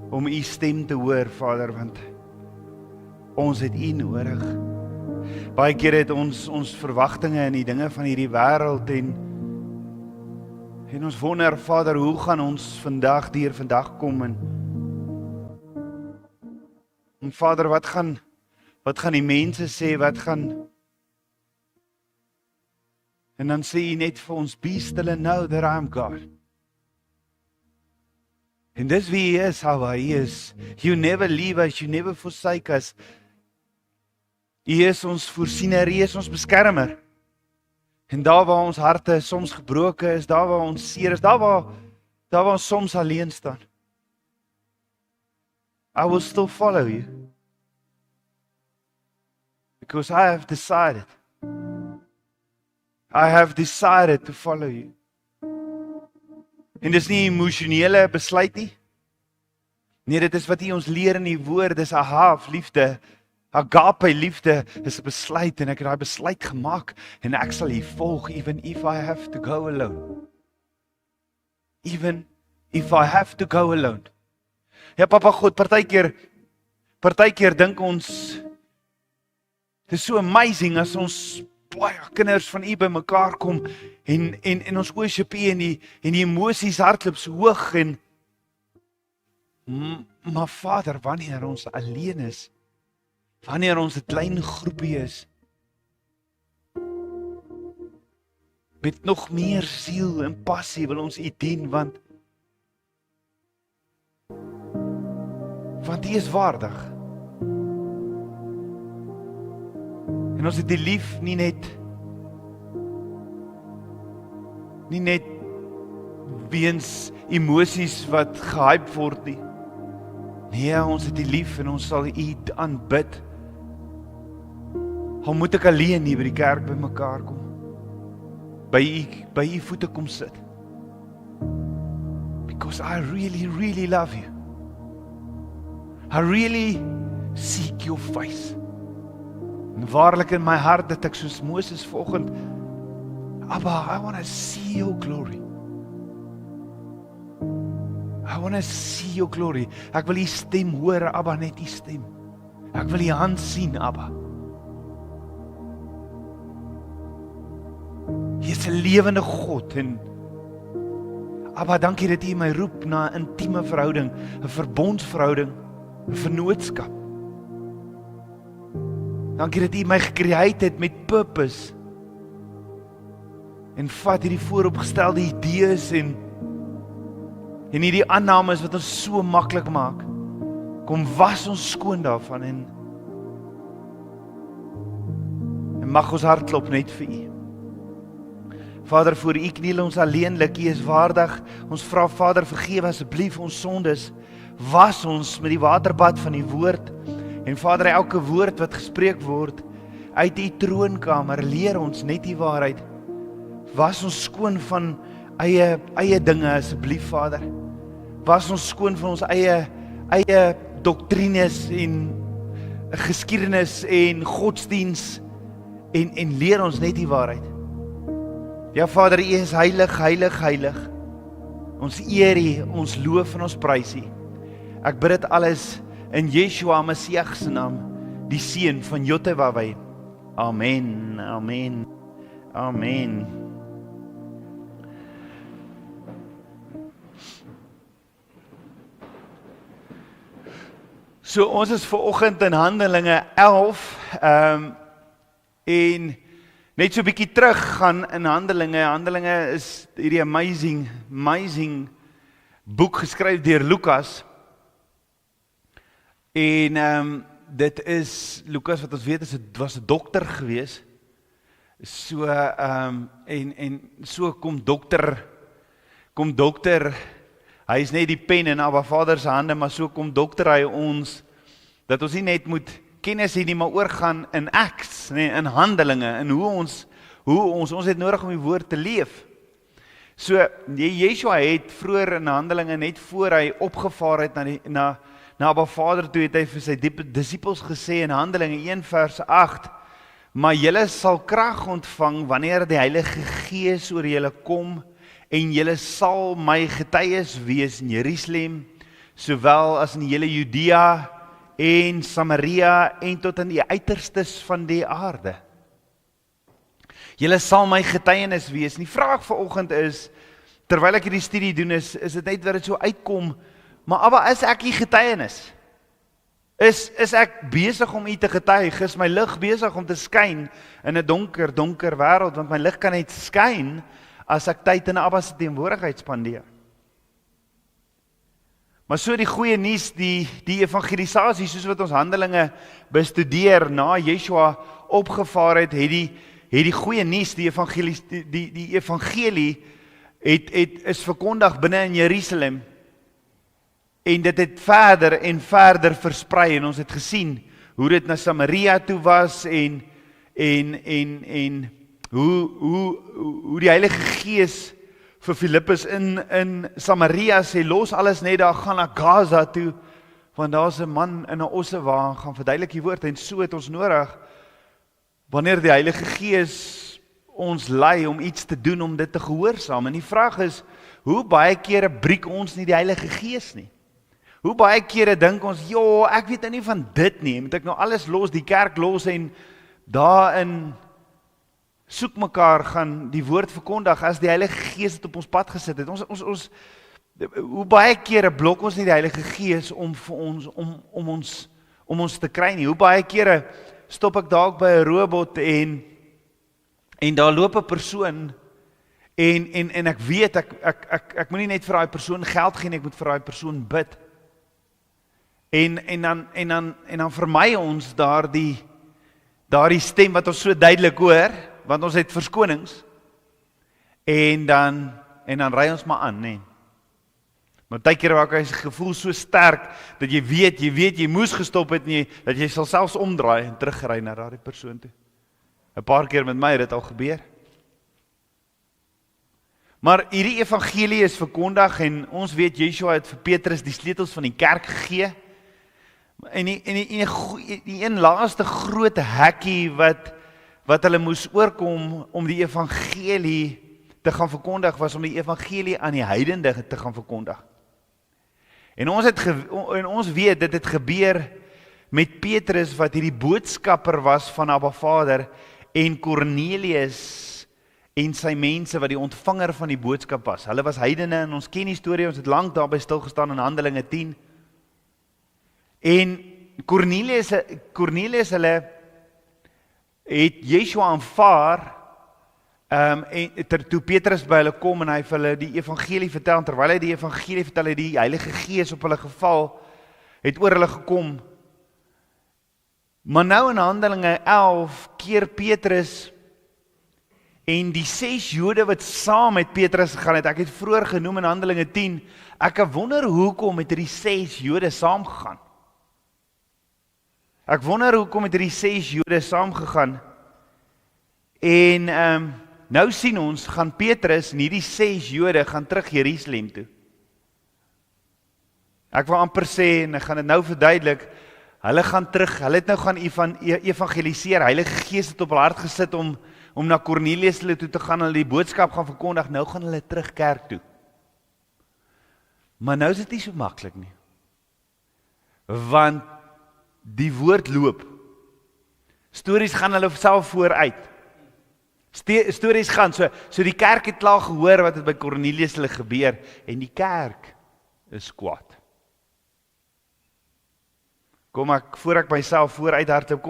om U stem te hoor, Vader, want ons het U nodig. Baie keer het ons verwagtinge in die dinge van hierdie wêreld en ons wonder, Vader, hoe gaan ons vandag kom en Vader, wat gaan die mense sê, en dan sê U net vir ons, be still and know that I am God. En dis wie Hy is, how Hy is. You never leave us, you never forsake us. U is ons voorsiener, U is ons beskermer. En daar waar ons harte soms gebroken is, daar waar ons seer is, daar waar ons soms alleen staan, I will still follow you. Because I have decided to follow you. En dis nie emosionele besluit nie. Nee, dit is wat U ons leer in die woord, dis liefde, agape liefde, is 'n besluit en ek het daai besluit gemaak en ek sal U volg, even if I have to go alone. Even if I have to go alone. Ja, Papa God, partykeer dink ons, dit is so amazing as ons baie kinders van U bymekaar kom en ons worship U en die emosies hardloop so hoog maar Vader, wanneer ons alleen is, wanneer ons 'n klein groepie is, met nog meer siel en passie wil ons U dien, want U is waardig. En ons het U lief nie net weens emosies wat gehype word nie. Nee, ons het U lief en ons sal U aanbid. Al moet ek alleen hier by die kerk bymekaar kom, by U voete kom sit. Because I really, really love you. I really seek your face. En waarlik in my hart dat ek soos Moses volgend, Abba, I want to see your glory. I want to see your glory. Ek wil U stem hoor, Abba, net U stem. Ek wil U hand sien, Abba. Jy is 'n lewende God en Abba, dankie dat U my roep na 'n intieme verhouding, 'n verbondsverhouding, 'n vennootskap. Dankie dat U my gecreate het met purpose. En vat hierdie vooropgestelde idees en hierdie aannames wat ons so maklik maak. Kom was ons skoon daarvan en mag ons hart klop net vir U. Vader, voor U kniel ons alleenlik, U is waardig. Ons vra, Vader, vergewe asseblief ons sondes. Was ons met die waterbad van die woord. En Vader, elke woord wat gespreek word uit U troonkamer, leer ons net die waarheid. Was ons skoon van eie dinge asseblief, Vader. Was ons skoon van ons eie doktrines en geskiedenis en godsdiens en leer ons net die waarheid. Ja, Vader, U is heilig, heilig, heilig. Ons eer U, ons loof en ons prys U. Ek bid dit alles in Yeshua Messiah se naam, die seun van Jotewawai. Amen, amen, amen. So ons is vanoggend in Handelinge 11 en net so 'n bietjie terug gaan in Handelinge. Handelinge is hierdie amazing boek geskryf deur Lukas. En dit is Lukas wat ons weet was 'n dokter gewees. So en so kom dokter, hy is net die pen in Abba Vader se hande, maar so kom dokter hy ons dat ons nie net moet kennis hê nie, maar oorgaan in acts, nee, in handelinge, in hoe ons het nodig om die woord te leef. So Yeshua het vroeër in Handelinge, net voor hy opgevaar het na Abba Vader toe, het hy vir sy disippels gesê in Handelinge 1 vers 8, maar julle sal krag ontvang wanneer die Heilige Gees oor julle kom en julle sal my getuies wees in Jerusalem, sowel as in die hele Judea en Samaria en tot aan die uiterstes van die aarde. Julle sal my getuienis wees. En die vraag vanoggend is, terwyl ek hierdie studie doen, is dit net wat dit so uitkom, maar Abba, is ek die getuienis? Is ek besig om u te getuig? Is my lig besig om te skyn in 'n donker, donker wêreld? Want my lig kan net skyn as ek tyd in Abba se teenwoordigheid spandeer. Maar so die goeie nuus, die evangelisasie, soos wat ons Handelinge bestudeer na Yeshua opgevaar het, het die goeie nuus, die evangelie is verkondig binne in Jerusalem. En dit het verder en verder versprei, en ons het gesien hoe dit na Samaria toe was, en hoe die Heilige Gees vir Filippus in Samaria sê, los alles net daar, gaan na Gaza toe, want daar's 'n man in 'n ossewa, gaan verduidelik die woord, en so het ons nodig, wanneer die Heilige Gees ons lei om iets te doen, om dit te gehoorsaam. En die vraag is, hoe baie kere breek ons nie die Heilige Gees nie? Hoe baie kere dink ons, ek weet nou nie van dit nie, moet ek nou alles los, die kerk los en daarin soek mekaar gaan die woord verkondig as die Heilige Gees het op ons pad gesit het. Hoe baie kere blok ons nie die Heilige Gees om ons te kry nie. Hoe baie kere stop ek dalk by 'n robot en daar loop 'n persoon en ek weet ek moet nie net vir daai persoon geld gee nie, ek moet vir daai persoon bid. En dan vermy ons daardie stem wat ons so duidelik hoor, want ons het verskonings, en dan ry ons maar aan, nee. Maar baie keer raak hy se gevoel so sterk, dat jy weet, jy moes gestop het nie, dat jy sal selfs omdraai en terugry na daardie persoon toe. 'n Paar keer met my het dit al gebeur. Maar hierdie evangelie is verkondig, en ons weet, Yeshua het vir Petrus die sleutels van die kerk gegee, en die een laaste groot hekkie wat hulle moes oorkom om die evangelie te gaan verkondig, was om die evangelie aan die heidende te gaan verkondig. En ons weet, dit het gebeur met Petrus, wat hierdie boodskapper was van Abba Vader, en Cornelius en sy mense, wat die ontvanger van die boodskap was. Hulle was heidene, en ons ken die storie, ons het lank daarby stilgestaan in Handelinge 10. En Cornelius hulle het Yeshua aanvaar, toe Petrus by hulle kom, en hy vir hulle die evangelie vertel, en terwyl hy die evangelie vertel, het die Heilige Gees op hulle geval, het oor hulle gekom. Maar nou in Handelinge 11 keer Petrus en die 6 Jode wat saam met Petrus gegaan het, ek het vroeër genoem in Handelinge 10, ek wonder hoekom het die 6 Jode saamgegaan. Ek wonder hoekom het die 6 Jode saamgegaan. En nou sien ons, gaan Petrus en hierdie 6 Jode gaan terug Jerusalem toe. Ek wil amper sê, en ek gaan dit nou verduidelik, hulle gaan terug, hulle het nou gaan evangeliseer, Heilige Gees het op hulle hart gesit om na Cornelius hulle toe te gaan, hulle die boodskap gaan verkondig, nou gaan hulle terug kerk toe. Maar nou is dit nie so maklik nie. Want die woord loop. Stories gaan hulle self vooruit. Stories gaan, so die kerk het klaar gehoor wat het by Cornelius hulle gebeur, en die kerk is kwaad. Voor ek myself vooruit hardloop,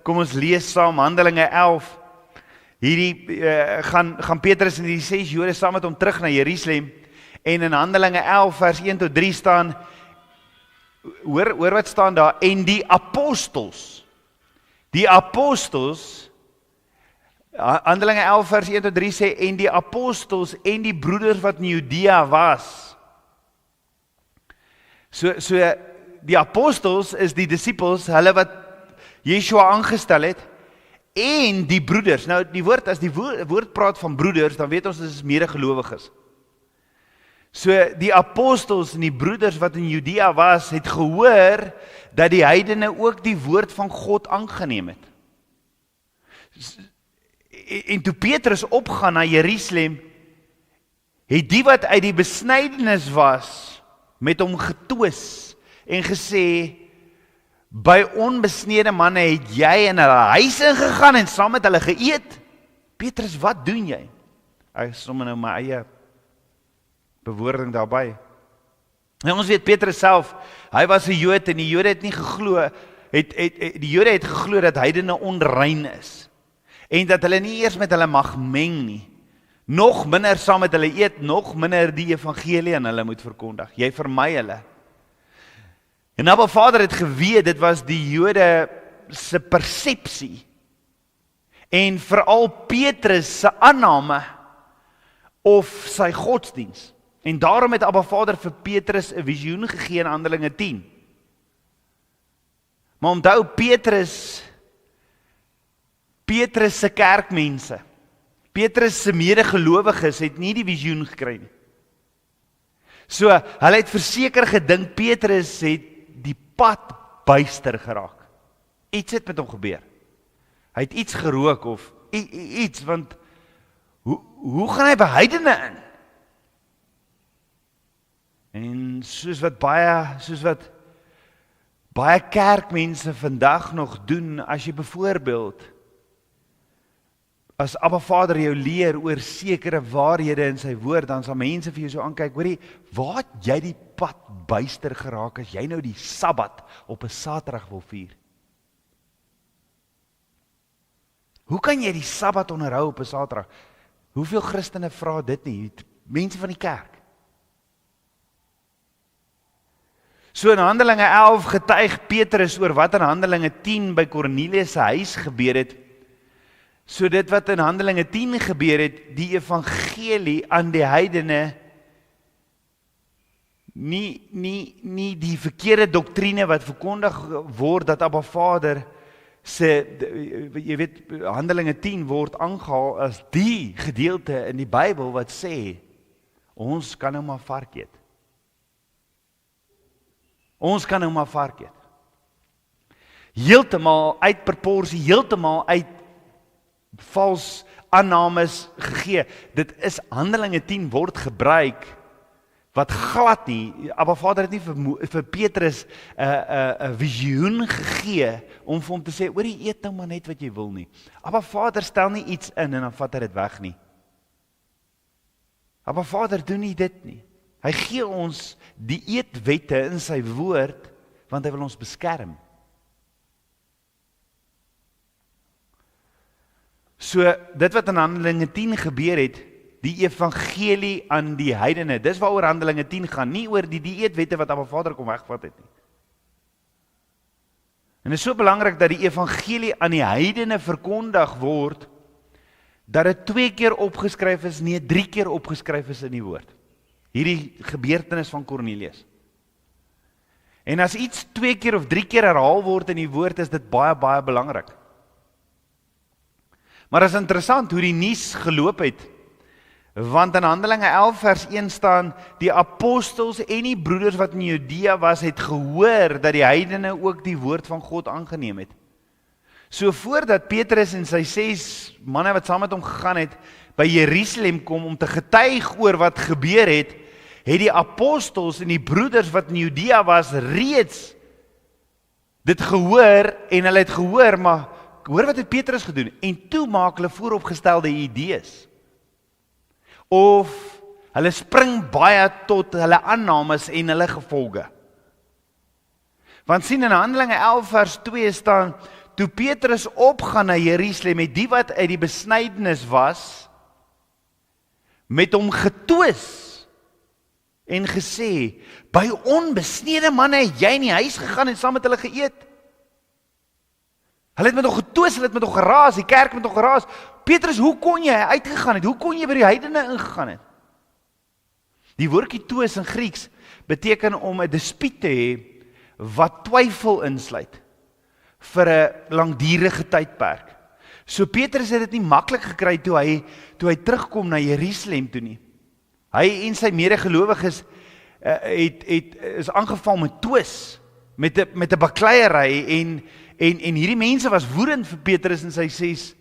kom ons lees saam, Handelinge 11, hierdie, gaan Petrus en die 6 Jode saam met hom terug na Jerusalem, en in Handelinge 11 vers 1 tot 3 staan, hoor wat staan daar, en die apostels, Handelinge 11 vers 1 tot 3 sê, en die apostels en die broeders wat in Judea was. So die apostels is die disippels, hulle wat Yeshua aangestel het, en die broeders. Nou as die woord praat van broeders, dan weet ons dit is medegelowiges. So die apostels en die broeders wat in Judea was, het gehoor dat die heidene ook die woord van God aangeneem het. En toe Petrus opgaan na Jerusalem, het die wat uit die besnydenis was, met hom getwis en gesê, by onbesnede manne het jy in hulle huis ingegaan en saam met hulle geëet. Petrus, wat doen jy? Ek sommer nou my eie bewoording daarby. En ons weet Petrus self, hy was 'n Jood en die Jode het nie geglo, die Jode het geglo dat heidene onrein is. En dat hulle nie eers met hulle mag meng nie. Nog minder saam met hulle eet, nog minder die evangelie aan hulle moet verkondig. Jy vermy hulle. En Abba Vader het geweet, dit was die Jode se persepsie. En veral Petrus se aanname of sy godsdiens. En daarom het Abba Vader vir Petrus 'n visioen gegee in Handelinge 10. Maar onthou Petrus se kerkmense, Petrus se medegelowiges het nie die visioen gekry nie. So, hulle het verseker gedink Petrus het die pad buister geraak. Iets het met hom gebeur. Hy het iets gerook of iets, want hoe gaan hy by heidene in? En soos wat baie kerkmense vandag nog doen, as jy byvoorbeeld, as Abba Vader jou leer oor sekere waarhede in sy woord, dan sal mense vir jou so aankyk, hoorie, waar het jy die pad buister geraak, as jy nou die Sabbat op 'n Saterdag wil vier? Hoe kan jy die Sabbat onderhou op 'n Saterdag? Hoeveel Christene vra dit nie? Mense van die kerk. So in Handelinge 11 getuig Petrus oor wat in Handelinge 10 by Kornelius se huis gebeur het. So dit wat in Handelinge 10 gebeur het, die evangelie aan die heidene, nie die verkeerde doktrine wat verkondig word, dat Abba Vader jy weet, Handelinge 10 word aangehaal as die gedeelte in die Bybel wat sê, ons kan nou maar vark eet. Ons kan nou maar vark eet. Heeltemal uit proporsie, heeltemal uit vals aannames gegee. Dit is Handelinge 10 word gebruik, wat glad nie, Abba Vader het nie vir Petrus 'n visioen gegee, om vir hom te sê, oor die eet nou maar net wat jy wil nie. Abba Vader stel nie iets in, en dan vat hy dit weg nie. Abba Vader doen nie dit nie. Hy gee ons die eetwette in sy woord, want hy wil ons beskerm. So, dit wat in Handelinge 10 gebeur het, die evangelie aan die heidene, dis waaroor Handelinge 10 gaan, nie oor die dieetwette wat Abba Vader kom wegvat het nie. En dit is so belangrik dat die evangelie aan die heidene verkondig word, dat dit 2 keer opgeskryf is, nie 3 keer opgeskryf is in die woord. Hierdie gebeurtenis van Kornelius. En as iets 2 keer of 3 keer herhaal word in die woord, is dit baie, baie belangrik. Maar dit is interessant hoe die nuus geloop het, want in Handelinge 11 vers 1 staan, die apostels en die broeders wat in Judea was, het gehoor dat die heidene ook die woord van God aangeneem het. So voordat Petrus en sy 6 manne wat saam met hom gegaan het, by Jerusalem kom om te getuig oor wat gebeur het die apostels en die broeders wat in Judea was, reeds dit gehoor, en hulle het gehoor, maar hoor wat het Petrus gedoen, en toe maak hulle vooropgestelde idees, of hulle spring baie tot hulle aannames en hulle gevolge. Want sien in Handelinge 11 vers 2 staan, toe Petrus opgaan na Jerusalem, het die wat uit die besnydenis was, met hom getwis en gesê, by onbesnede manne het jy in die huis gegaan en saam met hulle geëet. Hulle het met hom getwis, hulle het met hom geraas, die kerk met hom geraas. Petrus, hoe kon jy uitgegaan het? Hoe kon jy by die heidene ingegaan het? Die woordjie twis in Grieks beteken om 'n dispuut te hê wat twyfel insluit vir 'n langdurige tydperk. So Petrus het dit nie maklik gekry toe hy terugkom na Jerusalem toe nie. Hy en sy medegelowiges is aangeval met twis, met 'n bakleierery en hierdie mense was woedend vir Petrus en sy 6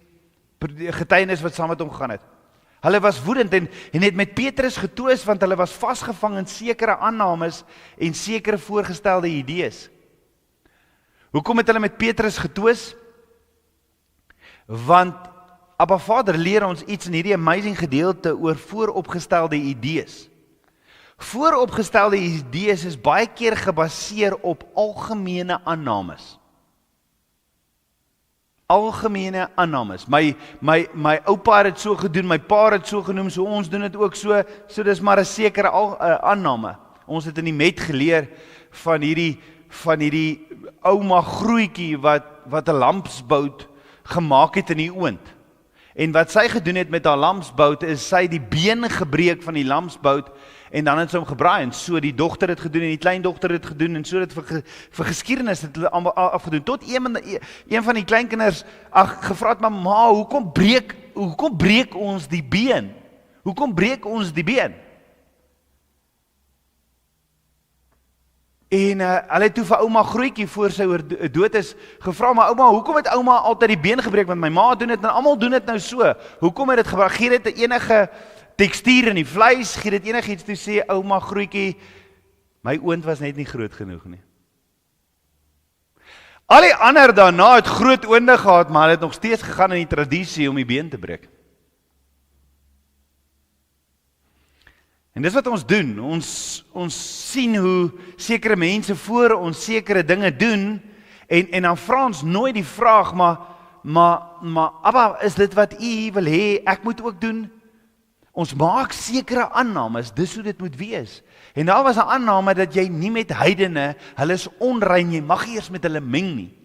getuienis wat saam met hom gegaan het. Hulle was woedend en het met Petrus getwis want hulle was vasgevang in sekere aannames en sekere voorgestelde idees. Hoekom het hulle met Petrus getwis? Want Abba Vader leer ons iets in hierdie amazing gedeelte oor vooropgestelde idees. Vooropgestelde idees is baie keer gebaseer op algemene aannames. Algemene aannames. My oupa het dit so gedoen, my pa het dit so genoem, so ons doen dit ook so dis maar 'n sekere aanname. Ons het in die met geleer van hierdie ouma grootjie wat 'n lampsbout gemaak het in die oond. En wat sy gedoen het met haar lampsbout is sy die been gebreek van die lampsbout en dan het sy hom gebraai en so die dogter het gedoen en die kleindogter het gedoen en so dit vir geskiedenis het hulle afgedoen. Tot een van die kleinkinders gevra het, ma, hoekom breek ons die been? Hoekom breek ons die been? En hulle het toe vir ouma grootjie voor sy dood is gevra, maar ouma, hoekom het ouma altyd die been gebreek? Want my ma doen dit en almal doen dit nou so. Hoekom het dit gebeur? Gee dit enige tekstuur in die vleis, gee dit enigiets toe sê ouma grootjie, my oond was net nie groot genoeg nie. Al die ander daarna het groot oonde gehad, maar hulle het nog steeds gegaan in die tradisie om die been te breek. En dis wat ons doen, ons sien hoe sekere mense voor ons sekere dinge doen, en dan vra ons nooit die vraag, maar Abba, is dit wat u wil hê, ek moet ook doen? Ons maak sekere aannames, dis hoe dit moet wees. En daar was 'n aanname dat jy nie met heidene, hulle is onrein, jy mag nie eers met hulle meng nie.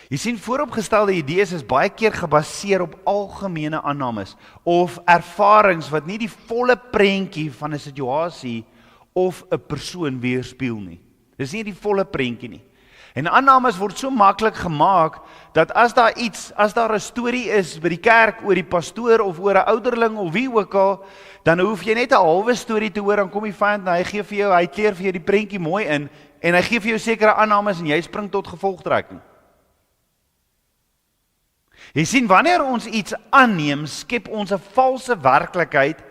Jy sien, vooropgestelde idees is baie keer gebaseer op algemene aannames of ervarings wat nie die volle prentjie van 'n situasie of 'n persoon weerspieël nie. Dis nie die volle prentjie nie. En aannames word so maklik gemaak dat as daar 'n storie is by die kerk oor die pastoor of oor 'n ouderling of wie ook al, dan hoef jy net 'n halwe storie te hoor, dan kom die vyand en hy kleer vir jou die prentjie mooi in en hy gee vir jou sekere aannames en jy spring tot gevolgtrekking. Jy sien, wanneer ons iets aanneem, skep ons 'n valse werklikheid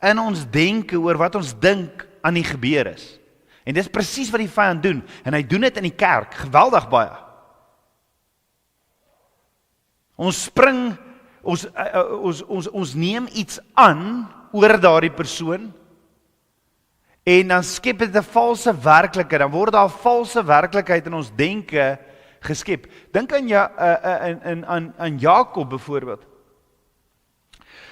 in ons denke oor wat ons dink aan die gebeur is. En dis presies wat die vyand doen, en hy doen dit in die kerk, geweldig baie. Ons spring, ons neem iets aan oor daardie persoon, en dan skep dit 'n valse werklikheid, dan word daar 'n valse werklikheid in ons denke geskep. Dink aan Jakob byvoorbeeld.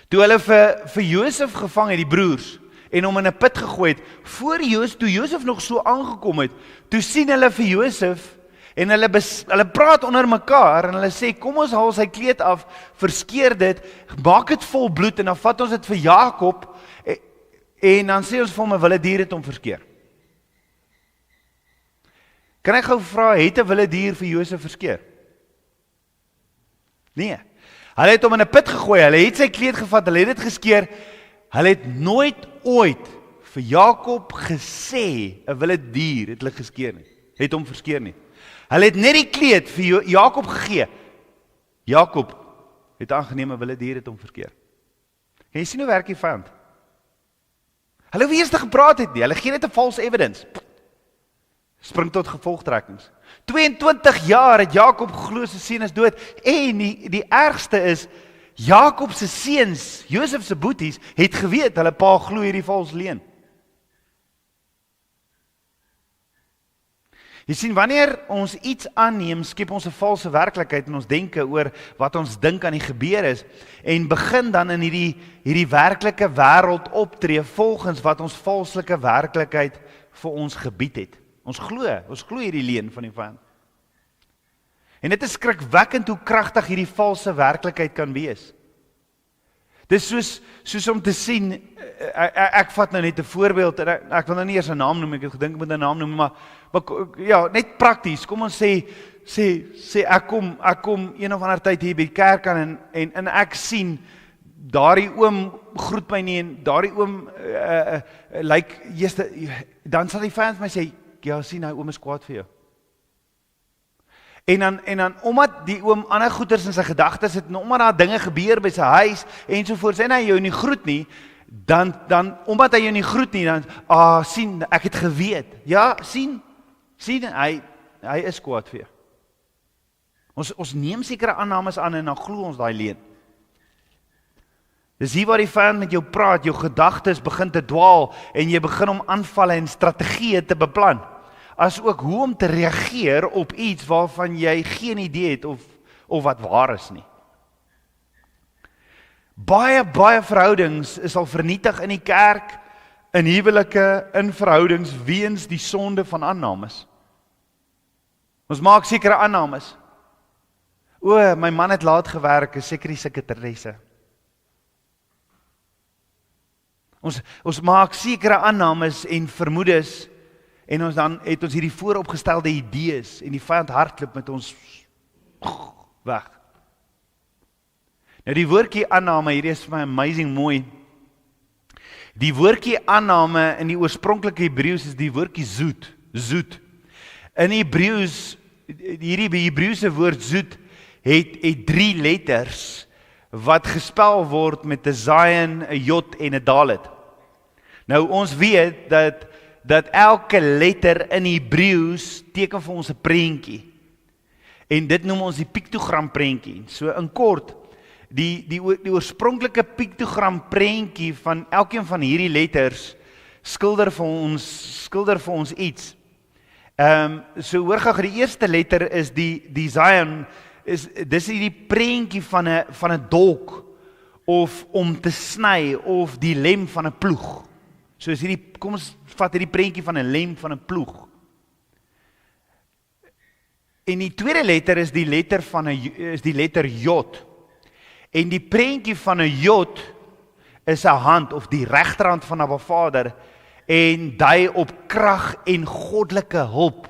Toe hulle vir Josef gevang het, die broers, en hom in 'n put gegooi het, toe Josef nog so aangekom het, toe sien hulle vir Josef, en hulle praat onder mekaar, en hulle sê, kom ons haal sy kleed af, verskeur dit, maak dit vol bloed, en dan vat ons dit vir Jakob, en dan sê ons vir hom, 'n wilde dier het hom verskeur. Kan ek gou vra, het 'n wilde dier vir Josef verskeur? Nee. Hulle het hom in 'n put gegooi, hulle het sy kleed gevat, hulle het dit geskeur, hulle het nooit ooit vir Jakob gesê, 'n wilde dier het hulle geskeur nie, het hom verskeur nie. Hulle het net die kleed vir Jakob gegee. Jakob het aangeneem 'n wilde dier het hom verskeur. Kan jy sien hoe werk die vyand? Hulle het eers gepraat het nie, hulle gee net 'n false evidence. Spring tot gevolgtrekkings. 22 jaar het Jakob geglo sy seun is dood, en die ergste is, Jakob se seuns, Josef se boeties, het geweet, hulle pa glo hierdie vals leuen. Jy sien, wanneer ons iets aanneem, skep ons 'n valse werklikheid in ons denke oor wat ons dink aan die gebeur is, en begin dan in hierdie werklike wêreld optree, volgens wat ons valslike werklikheid vir ons gebied het. Ons glo hierdie leuen van die vyand. En dit is skrikwekkend hoe kragtig hierdie valse werklikheid kan wees. Dis soos om te sien, ek vat nou net 'n voorbeeld, en ek wil nou nie eers 'n naam noem, ek het gedink ek moet 'n naam noem, maar ja, net prakties, kom ons sê ek kom een of ander tyd hier by die kerk aan, en ek sien, daardie oom groet my nie, en daardie oom dan sal die vyand my sê, ja, sien, hy oom is kwaad vir jou. En dan omdat die oom ander goeters in sy gedagtes het, en omdat daar dinge gebeur by sy huis, ensovoorts, en hy jou nie groet nie, dan omdat hy jou nie groet nie, dan, sien, ek het geweet, ja, sien, hy is kwaad vir jou. Ons neem sekere aannames aan, en dan glo ons daai leuen. Dis hier waar die vyand met jou praat, jou gedagtes begin te dwaal, en jy begin om aanvalle en strategieë te beplan, as ook hoe om te reageer op iets waarvan jy geen idee het of wat waar is nie. Baie verhoudings is al vernietig in die kerk, in huwelike, in verhoudings, weens die sonde van aannames. Ons maak sekere aannames. My man het laat gewerk, is seker die sekretaresse. Ons maak sekere aannames en vermoedes, en dan het ons hierdie vooropgestelde idees, en die vyand hardloop met ons weg. Nou die woordjie aanname, hierdie is vir my amazing mooi. Die woordjie aanname in die oorspronklike Hebreëus is die woordjie zoet. In Hebreëus, hierdie Hebreëse woord zoet, het 3 letters, wat gespel word met 'n zayin, 'n jot en 'n dalet. Nou ons weet dat elke letter in Hebreëus teken vir ons 'n prentjie. En dit noem ons die piktogram prentjie. So in kort, die oorspronklike piktogram prentjie van elkeen van hierdie letters skilder vir ons iets. So hoor gou, die eerste letter is die zayin, dis hierdie prentjie van 'n dolk, of om te sny, of die lem van 'n ploeg. So is kom ons vat hierdie prentjie van 'n lem van 'n ploeg. En die tweede letter is die letter jot. En die prentjie van 'n jot is 'n hand, of die regterhand van Abba Vader, en dui op krag en goddelike hulp.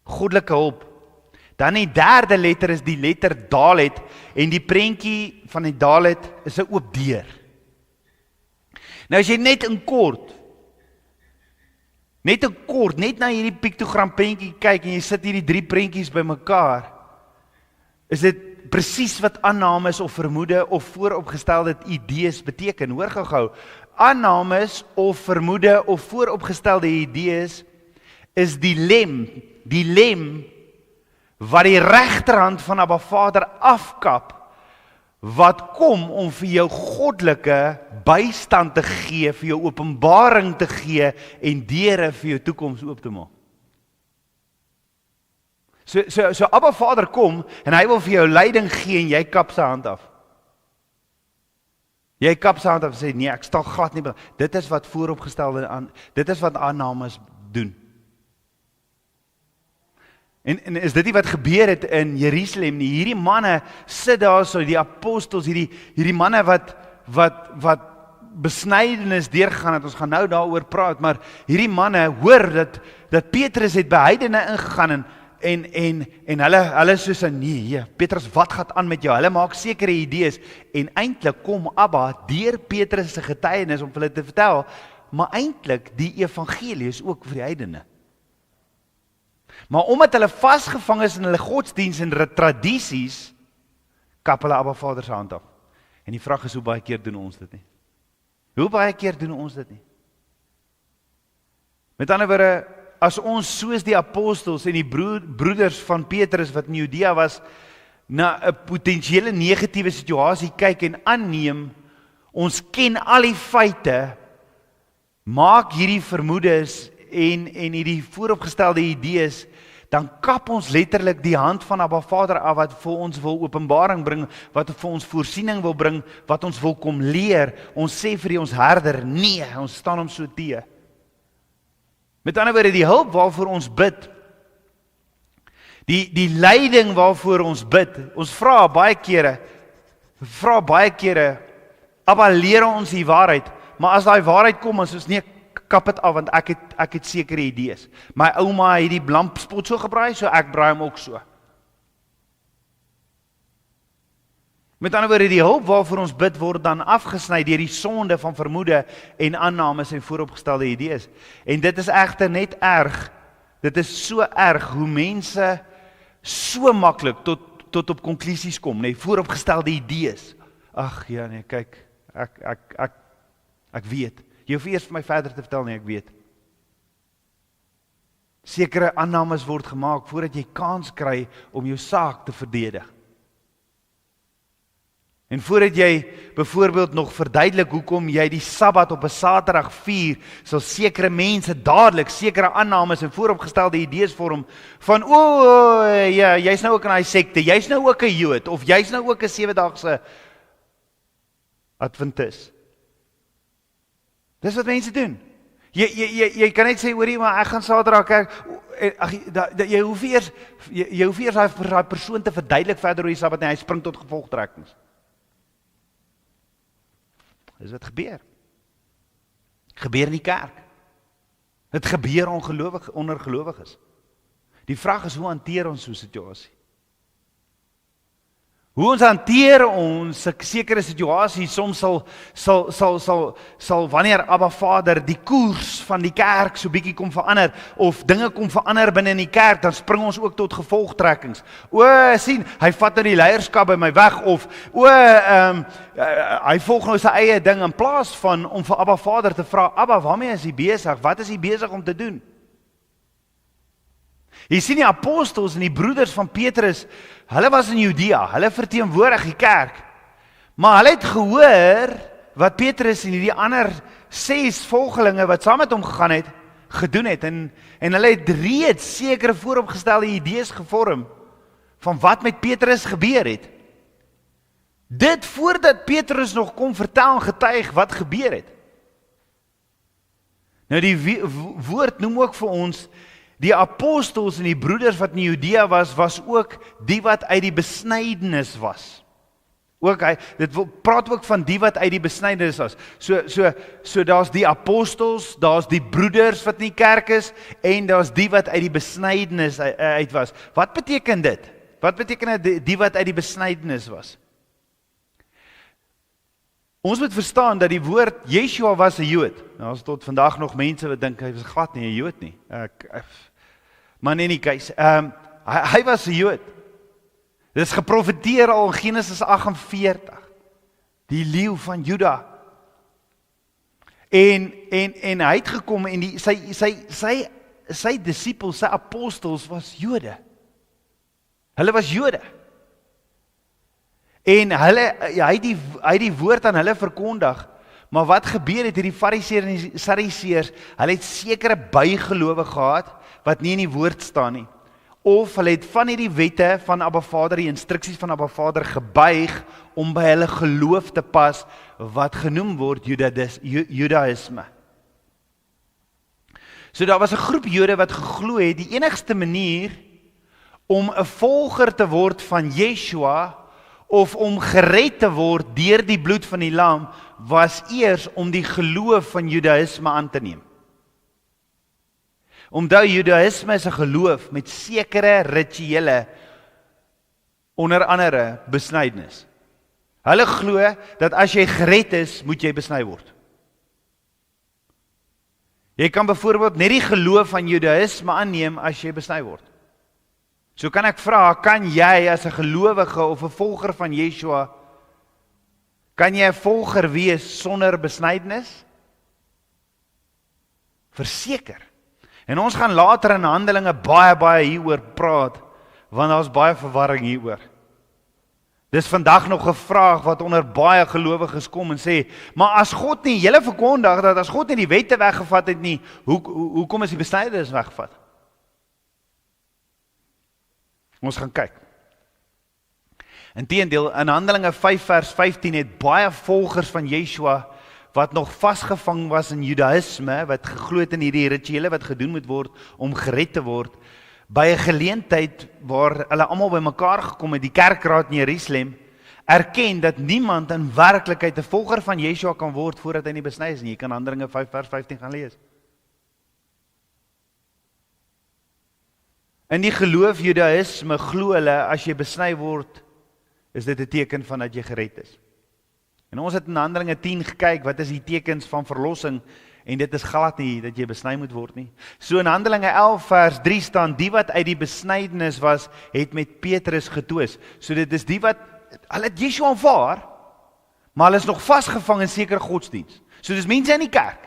Goddelike hulp. Dan die derde letter is die letter dalet, en die prentjie van die dalet is 'n oop deur. Nou as jy net na hierdie piktogram prentjie kyk, en jy sit hierdie 3 prentjies bymekaar, is dit presies wat aannames of vermoede of vooropgestelde idees beteken. Hoor gou, aannames of vermoede of vooropgestelde idees is die lem wat die regterhand van Abba Vader afkap, wat kom om vir jou goddelike bystand te gee, vir jou openbaring te gee, en deure vir jou toekoms oop te maak. So Abba Vader kom, en hy wil vir jou leiding gee, en jy kap sy hand af. Jy kap sy hand af en sê, nee, ek staan glad nie, dit is wat vooropgestelde dit is wat aannames doen. En is dit nie wat gebeur het in Jerusalem nie? Hierdie manne sit daar so, die apostels, hierdie manne wat besnydenis deurgegaan het, ons gaan nou daaroor praat, maar hierdie manne hoor dat Petrus het by heidene ingegaan, en hulle soos, nee, Petrus, wat gaan aan met jou? Hulle maak sekere idees, en eintlik kom Abba deur Petrus se getuienis om hulle te vertel, maar eintlik die evangelie is ook vir die heidene. Maar omdat hulle vasgevang is in hulle godsdiens en tradisies, kap hulle Abba Vader se hand af. En die vraag is, hoe baie keer doen ons dit nie? Hoe baie keer doen ons dit nie? Met ander woorde, as ons soos die apostels en die broeders van Petrus wat in Judea was, na 'n potensiële negatiewe situasie kyk en aanneem, ons ken al die feite, maak hierdie vermoedes en hierdie vooropgestelde idees, dan kap ons letterlik die hand van Abba Vader af, wat vir ons wil openbaring bring, wat vir ons voorsiening wil bring, wat ons wil kom leer. Ons sê vir ons herder, nee, ons staan hom so teë. Met ander woorde, die hulp waarvoor ons bid, die leiding waarvoor ons bid, ons vra baie kere, Abba, leer ons die waarheid, maar as daai waarheid kom, ons is nie, kap het af, want ek het sekere idees. My ouma het die blampspot so gebraai, so ek braai hom ook so. Met ander woorde, die hulp waarvoor ons bid word dan afgesny deur die sonde van vermoede en aannames en vooropgestelde idees. En dit is egter net erg, dit is so erg hoe mense so maklik tot op konklusies kom, nee, vooropgestelde idees. Ag ja, nee, kyk, ek weet. Jy hoef eers vir my verder te vertel, nee, ek weet. Sekere aannames word gemaak voordat jy kans kry om jou saak te verdedig. En voordat jy byvoorbeeld nog verduidelik hoekom jy die Sabbat op 'n Saterdag vier, sal sekere mense dadelik sekere aannames en vooropgestelde idees vorm van ja, jy's nou ook in daai sekte, jy's nou ook 'n Jood of jy's nou ook 'n 7-daagse Adventis. Dis wat mense doen. Jy kan net sê, hoorie, maar ek gaan Saterdag kerk. Jy hoef eers daai persoon te verduidelik verder oor die Sabbat nie, hy spring tot gevolgtrekkings. Dis wat gebeur. Gebeur in die kerk. Dit gebeur onder gelowiges. Die vraag is, hoe hanteer ons so 'n situasie? Hoe ons hanteer ons sekere situasie, soms sal wanneer Abba Vader die koers van die kerk so bietjie kom verander, of dinge kom verander binne in die kerk, dan spring ons ook tot gevolgtrekkings. Sien, hy vat nou die leierskap by my weg, of hy volg nou sy eie ding, in plaas van om vir Abba Vader te vra, Abba, waarmee is hy besig? Wat is hy besig om te doen? Jy sien die apostels en die broeders van Petrus, hulle was in Judea, hulle verteenwoordig die kerk, maar hulle het gehoor wat Petrus en die ander 6 volgelinge wat saam met hom gegaan het, gedoen het, en hulle het reeds sekere vooropgestelde idees gevorm van wat met Petrus gebeur het. Dit voordat Petrus nog kon vertel en getuig wat gebeur het. Nou die woord noem ook vir ons, die apostels en die broeders wat in Judea was ook die wat uit die besnydenis was. Dit praat ook van die wat uit die besnydenis was. So daar's die apostels, daar's die broeders wat in die kerk is, en daar's die wat uit die besnydenis uit was. Wat beteken dit? Wat beteken dit, die wat uit die besnydenis was? Ons moet verstaan dat die woord Yeshua was 'n Jood. Nou is tot vandag nog mense wat dink hy was glad nie 'n Jood nie. Maar in any case, hy was 'n Jood. Dit is geprofeteer al in Genesis 48. Die leeu van Juda. En hy het gekom en sy disippels, sy apostels was Jode. Hulle was Jode. En hy het die woord aan hulle verkondig. Maar wat gebeur het, die Fariseërs en die Sadduseërs, hulle het sekere bygelowe gehad wat nie in die woord staan nie. Of hulle het van hierdie wette van Abba Vader, die instruksies van Abba Vader gebuig om by hulle geloof te pas wat genoem word Judaïsme. So daar was 'n groep Jode wat geglo het die enigste manier om 'n volger te word van Yeshua of om gered te word deur die bloed van die lam was eers om die geloof van Judaïsme aan te neem. Omdat Judaïsme is 'n geloof met sekere rituele, onder andere besnydenis. Hulle glo dat as jy gered is, moet jy besny word. Jy kan byvoorbeeld net die geloof van Judaïsme aanneem as jy besny word. So kan ek vra, kan jy as 'n gelowige of 'n volger van Yeshua, kan jy 'n volger wees sonder besnydenis? Verseker. En ons gaan later in Handelinge baie hieroor praat, want daar's baie verwarring hieroor. Dis vandag nog 'n vraag wat onder baie gelowiges kom en sê, maar as God nie, julle verkondig dat as God nie die wette weggevat het nie, hoekom is die besnydenis weggevat? Ons gaan kyk. Inteendeel, in Handelinge 5 vers 15 het baie volgers van Yeshua wat nog vasgevang was in Judaïsme, wat geglo het in hierdie rituele wat gedoen moet word om gered te word, by 'n geleentheid waar hulle almal bymekaar gekom het, die kerkraad in Jerusalem, erken dat niemand in werklikheid 'n volger van Yeshua kan word voordat hy nie besny is nie. Jy kan Handelinge 5 vers 15 gaan lees. In die geloof Judaïsme glo hulle, as jy besny word, is dit 'n teken van dat jy gered is. En ons het in Handelinge 10 gekyk, wat is die tekens van verlossing, En dit is glad nie dat jy besny moet word nie. So in Handelinge 11 vers 3 staan, die wat uit die besnydenis was, het met Petrus getoos. So dit is die wat, hulle het Yeshua aanvaar, maar hulle is nog vasgevang in sekere godsdiens. So dis mense in die kerk,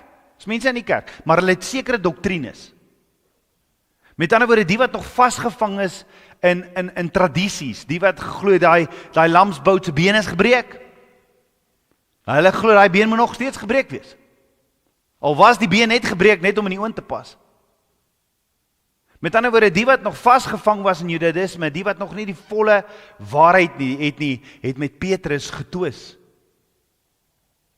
maar hulle het sekere doktrines. Met ander woorde, die wat nog vasgevang is in tradisies, die wat glo daai lamsbout se been is gebreek, hulle glo daai been moet nog steeds gebreek wees. Al was die been net gebreek, net om in die oond te pas. Met ander woorde, die wat nog vasgevang was in Judaïsme, die wat nog nie die volle waarheid het met Petrus getoos.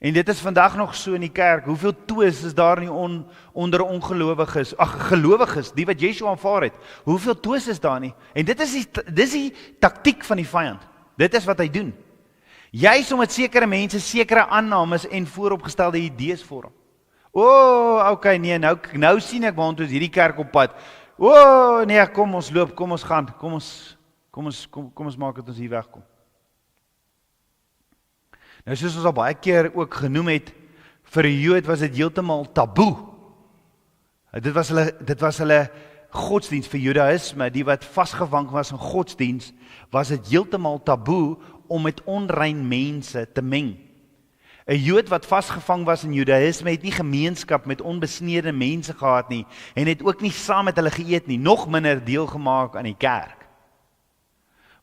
En dit is vandag nog so in die kerk. Hoeveel toos is daar nie onder ongelowiges, gelowiges, die wat Yeshua aanvaar het. Hoeveel toos is daar nie? En dit is die taktiek van die vyand. Dit is wat hy doen. Juis omdat sekere mense sekere aannames en vooropgestelde idees vorm. Okay, nee, nou sien ek waantoe is hierdie kerk op pad. Nee, kom ons loop, kom ons gaan, kom ons maak dat ons hier wegkom. Nou soos ons al baie keer ook genoem het, vir 'n Jood was dit heeltemal taboe. Dit was hulle godsdiens vir Judaïsme, die wat vasgevang was in godsdiens, was dit heeltemal taboe om met onrein mense te meng. 'n Jood wat vasgevang was in Judaïsme het nie gemeenskap met onbesnede mense gehad nie en het ook nie saam met hulle geëet nie, nog minder deelgemaak aan die kerk.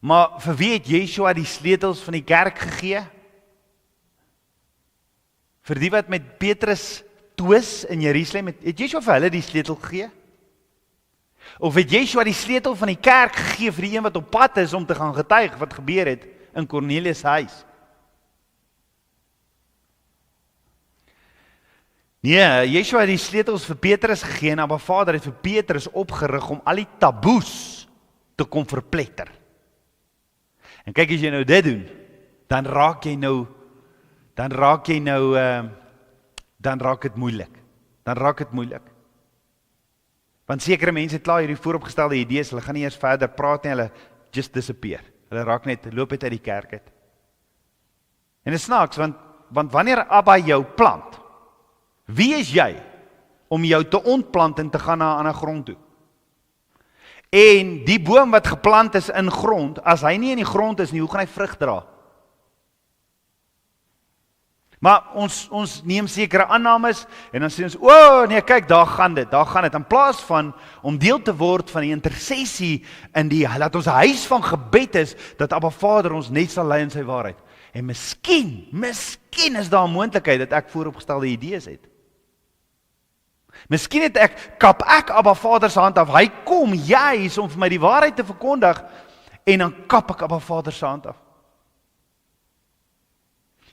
Maar vir wie het Yeshua die sleutels van die kerk gegee? Vir die wat met Petrus toos in Jerusalem, het Yeshua vir hulle die sleutel gegee? Of het Yeshua die sleutel van die kerk gegee vir die een wat op pad is om te gaan getuig wat gebeur het in Cornelius' huis? Nee, Yeshua het die sleutels vir Petrus gegee en Abba Vader het vir Petrus opgerig om al die taboes te kom verpletter. En kyk, as jy nou dit doen, dan raak dit moeilik. Want sekere mense het klaar hierdie vooropgestelde idees, hulle gaan nie eers verder praat nie, hulle just disappear. Hulle loop uit die kerk uit. En dit is snaaks, want wanneer Abba jou plant, wie is jy om jou te ontplant en te gaan na 'n ander grond toe? En die boom wat geplant is in grond, as hy nie in die grond is nie, hoe gaan hy vrug dra? Maar ons neem sekere aannames en dan sê ons, nee, kyk, daar gaan dit. In plaas van om deel te word van die intersessie dat ons huis van gebed is, dat Abba Vader ons net sal lei in sy waarheid. En miskien is daar 'n moontlikheid dat ek vooropgestelde idees het. Miskien kap ek Abba Vader se hand af. Hy kom juis om vir my die waarheid te verkondig en dan kap ek Abba Vader se hand af.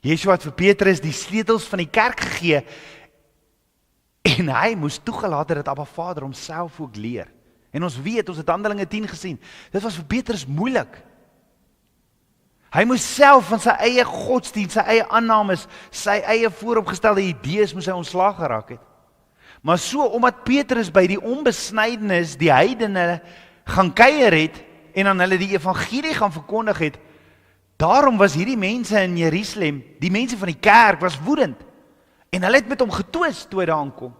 Yeshua het vir Petrus die sleutels van die kerk gegee en hy moes toegelaat het dat Abba Vader homself ook leer. En ons het Handelinge 10 gesien. Dit was vir Petrus moeilik. Hy moes self van sy eie godsdienst, sy eie aannames, sy eie vooropgestelde idees moes hy ontslaag geraak het. Maar so, omdat Petrus by die onbesnydenis die heidene gaan kuier het en aan hulle die evangelie gaan verkondig het, daarom was hierdie mense in Jerusalem, die mense van die kerk, was woedend. En hulle het met hom getwis toe hy daar aankom.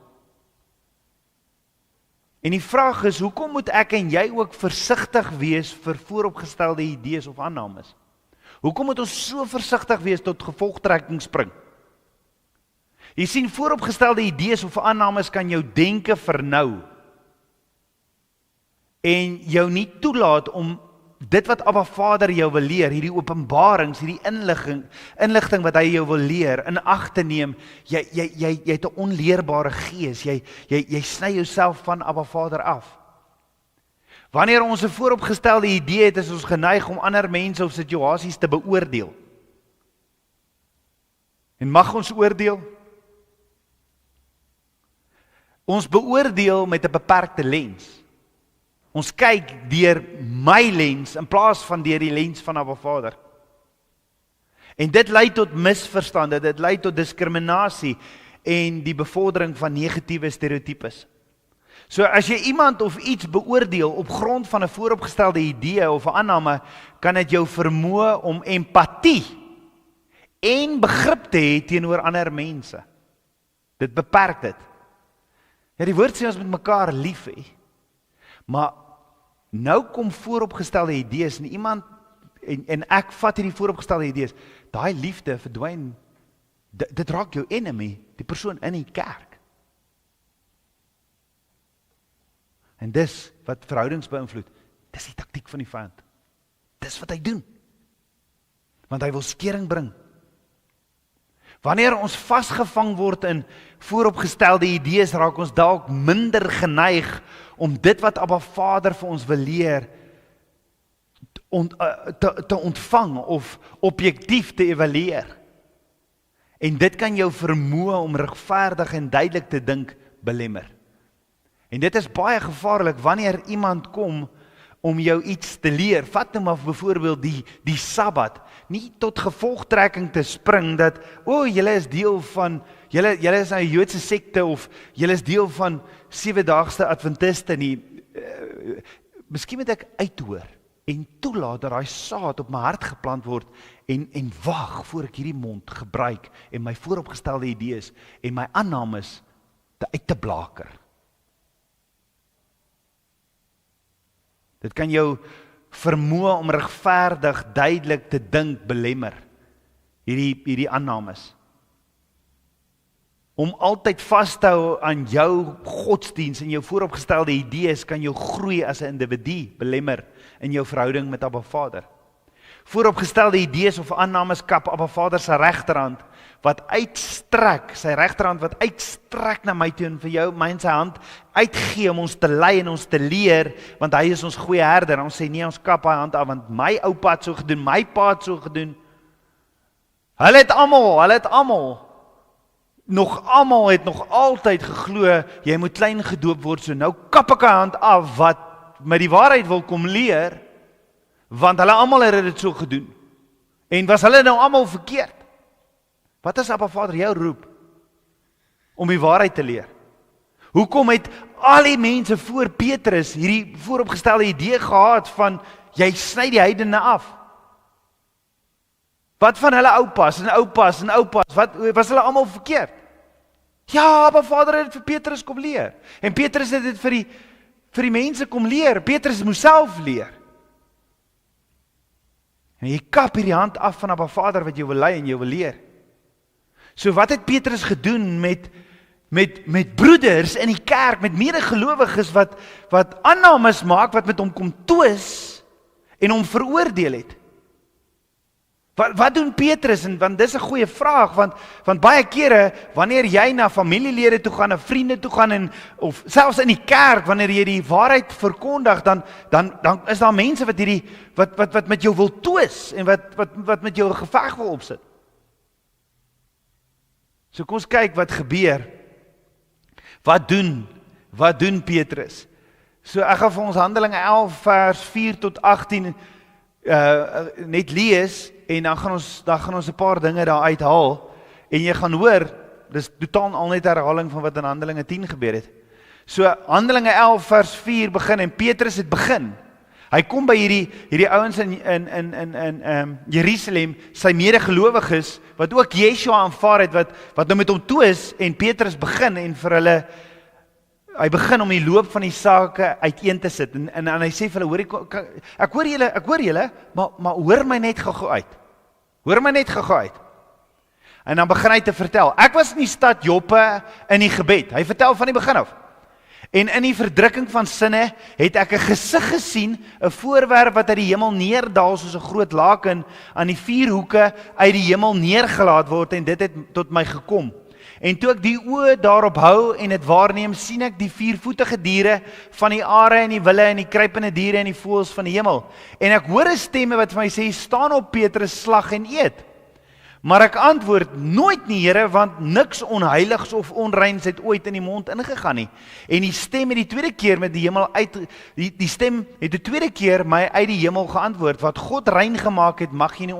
En die vraag is, hoekom moet ek en jy ook versigtig wees vir vooropgestelde idees of aannames? Hoekom moet ons so versigtig wees tot gevolgtrekking spring? Jy sien, vooropgestelde idees of aannames kan jou denke vernou en jou nie toelaat om dit wat Abba Vader jou wil leer, hierdie openbarings, hierdie inligting wat hy jou wil leer, in ag te neem. Jy het 'n onleerbare gees, jy sny jouself van Abba Vader af. Wanneer ons 'n vooropgestelde idee het, is ons geneig om ander mense of situasies te beoordeel. En mag ons oordeel? Ons beoordeel met 'n beperkte lens. Ons kyk deur my lens in plaas van deur die lens van Abba Vader. En dit lei tot misverstande, dit lei tot diskriminasie en die bevordering van negatiewe stereotypes. So as jy iemand of iets beoordeel op grond van 'n vooropgestelde idee of 'n aanname, kan dit jou vermoë om empatie en begrip te hê teenoor ander mense. Dit beperk dit. Ja, die woord sê ons met mekaar lief hê. Maar nou kom vooropgestelde idees en iemand en ek vat hierdie vooropgestelde idees. Daai liefde verdwyn. Dit raak jou enemy, die persoon in die kerk. En dis wat verhoudings beïnvloed. Dis die taktiek van die vyand. Dis wat hy doen. Want hy wil skeuring bring. Wanneer ons vasgevang word in vooropgestelde idees, raak ons dalk minder geneig om dit wat Abba Vader vir ons wil leer te ontvang of objektief te evalueer. En dit kan jou vermoë om regverdig en duidelik te dink belemmer. En dit is baie gevaarlik wanneer iemand kom om jou iets te leer. Vat nou maar byvoorbeeld die Sabbat. Nie tot gevolgtrekking te spring dat, julle is deel van, julle is 'n Joodse sekte of julle is deel van 7-daagse Adventiste nie. Miskien moet ek uithoor en toelaat dat daai saad op my hart geplant word en wag voor ek hierdie mond gebruik en my vooropgestelde idees en my aannames uit te blaker. Dit kan jou vermoë om regverdig, duidelik te dink belemmer. Hierdie aannames. Om altyd vas te hou aan jou godsdiens en jou vooropgestelde idees kan jou groei as 'n individu belemmer in jou verhouding met Abba Vader. Vooropgestelde idees of aannames kap Abba Vader se regterhand wat uitstrek, sy regterhand wat uitstrek na my toe en vir jou, my en sy hand uitgee om ons te lei en ons te leer, want hy is ons goeie herder. Ons sê nie, ons kap hy hand af, want my oupa het so gedoen, my pa het so gedoen. Hulle het almal het nog altyd geglo, jy moet klein gedoop word, so nou kap ek 'n hand af wat met die waarheid wil kom leer, want hulle almal het dit so gedoen. En was hulle nou almal verkeerd? Wat is Abba Vader jou roep? Om die waarheid te leer. Hoekom het al die mense voor Petrus hierdie vooropgestelde idee gehad van, jy sny die heidene af? Wat van hulle oupas, wat was hulle almal verkeerd? Ja, Abba Vader het dit vir Petrus kom leer. En Petrus het dit vir die mense kom leer. Petrus moes self leer. En jy kap hierdie hand af van Abba Vader wat jou wil lei en jou wil leer. So wat het Petrus gedoen met broeders in die kerk, met medegelowiges wat aannames maak, wat met hom kom twis en hom veroordeel het? Wat doen Petrus? Want dis 'n goeie vraag, want baie kere, wanneer jy na familielede toe gaan, na vriende toe gaan, of selfs in die kerk, wanneer jy die waarheid verkondig, dan is daar mense wat met jou wil twis, en wat met jou 'n geveg wil opsit. So kom ons kyk wat gebeur. Wat doen Petrus? So ek gaan vir ons Handelinge 11 vers 4 tot 18 net lees, en dan gaan ons 'n paar dinge daar uithaal, en jy gaan hoor, dis totaal al net 'n herhaling van wat in Handelinge 10 gebeur het. So Handelinge 11 vers 4 begin, en Petrus het begin. Hy kom by hierdie ouens in Jerusalem, sy medegelowiges, wat ook Yeshua aanvaar het, wat nou met hom toe is, en Petrus begin, en vir hulle, hy begin om die loop van die sake uiteen te sit, en hy sê vir hulle, ek hoor julle, maar hoor my net gou uit. Hoor my net gou uit. En dan begin hy te vertel, ek was in die stad Joppe in die gebed. Hy vertel van die begin af. En in die verdrukking van sinne het ek 'n gesig gesien, 'n voorwerp wat uit die hemel neerdaal soos 'n groot laken aan die 4 hoeke uit die hemel neergelaat word, en dit het tot my gekom. En toe ek die oë daarop hou en dit waarneem, sien ek die 4-voetige diere van die are en die wille en die kruipende diere en die voëls van die hemel. En ek hoor 'n stemme wat vir my sê, staan op Petrus, slag en eet. Maar ek antwoord, nooit nie Here, want niks onheiligs of onreins het ooit in die mond ingegaan nie. En die stem het die tweede keer met die hemel uit, die stem het die tweede keer my uit die hemel geantwoord, wat God rein gemaak het, mag jy nie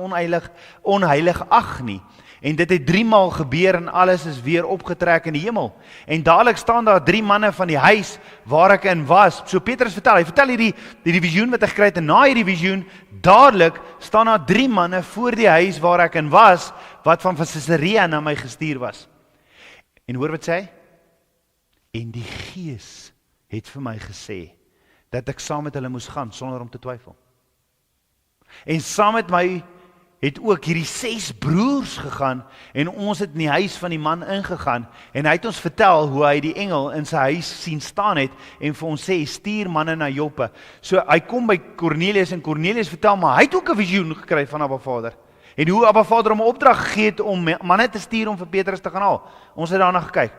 onheilig ag nie. En dit het 3 maal gebeur en alles is weer opgetrek in die hemel. En dadelik staan daar 3 manne van die huis waar ek in was. So Petrus vertel hierdie visioen wat hy gekry het, en na hierdie visioen, dadelik staan daar 3 manne voor die huis waar ek in was, wat van Caesarea na my gestuur was. En hoor wat sê hy? En die Gees het vir my gesê, dat ek saam met hulle moes gaan, sonder om te twyfel. En saam met my het ook hierdie 6 broers gegaan, en ons het in die huis van die man ingegaan, en hy het ons vertel hoe hy die engel in sy huis sien staan het, en vir ons sê, stuur manne na Joppe. So hy kom by Cornelius, en Cornelius vertel, maar hy het ook 'n visioen gekry van Abba Vader. En hoe Abba Vader hom 'n opdrag gegee het om manne te stuur om vir Petrus te gaan haal. Ons het daarna gekyk.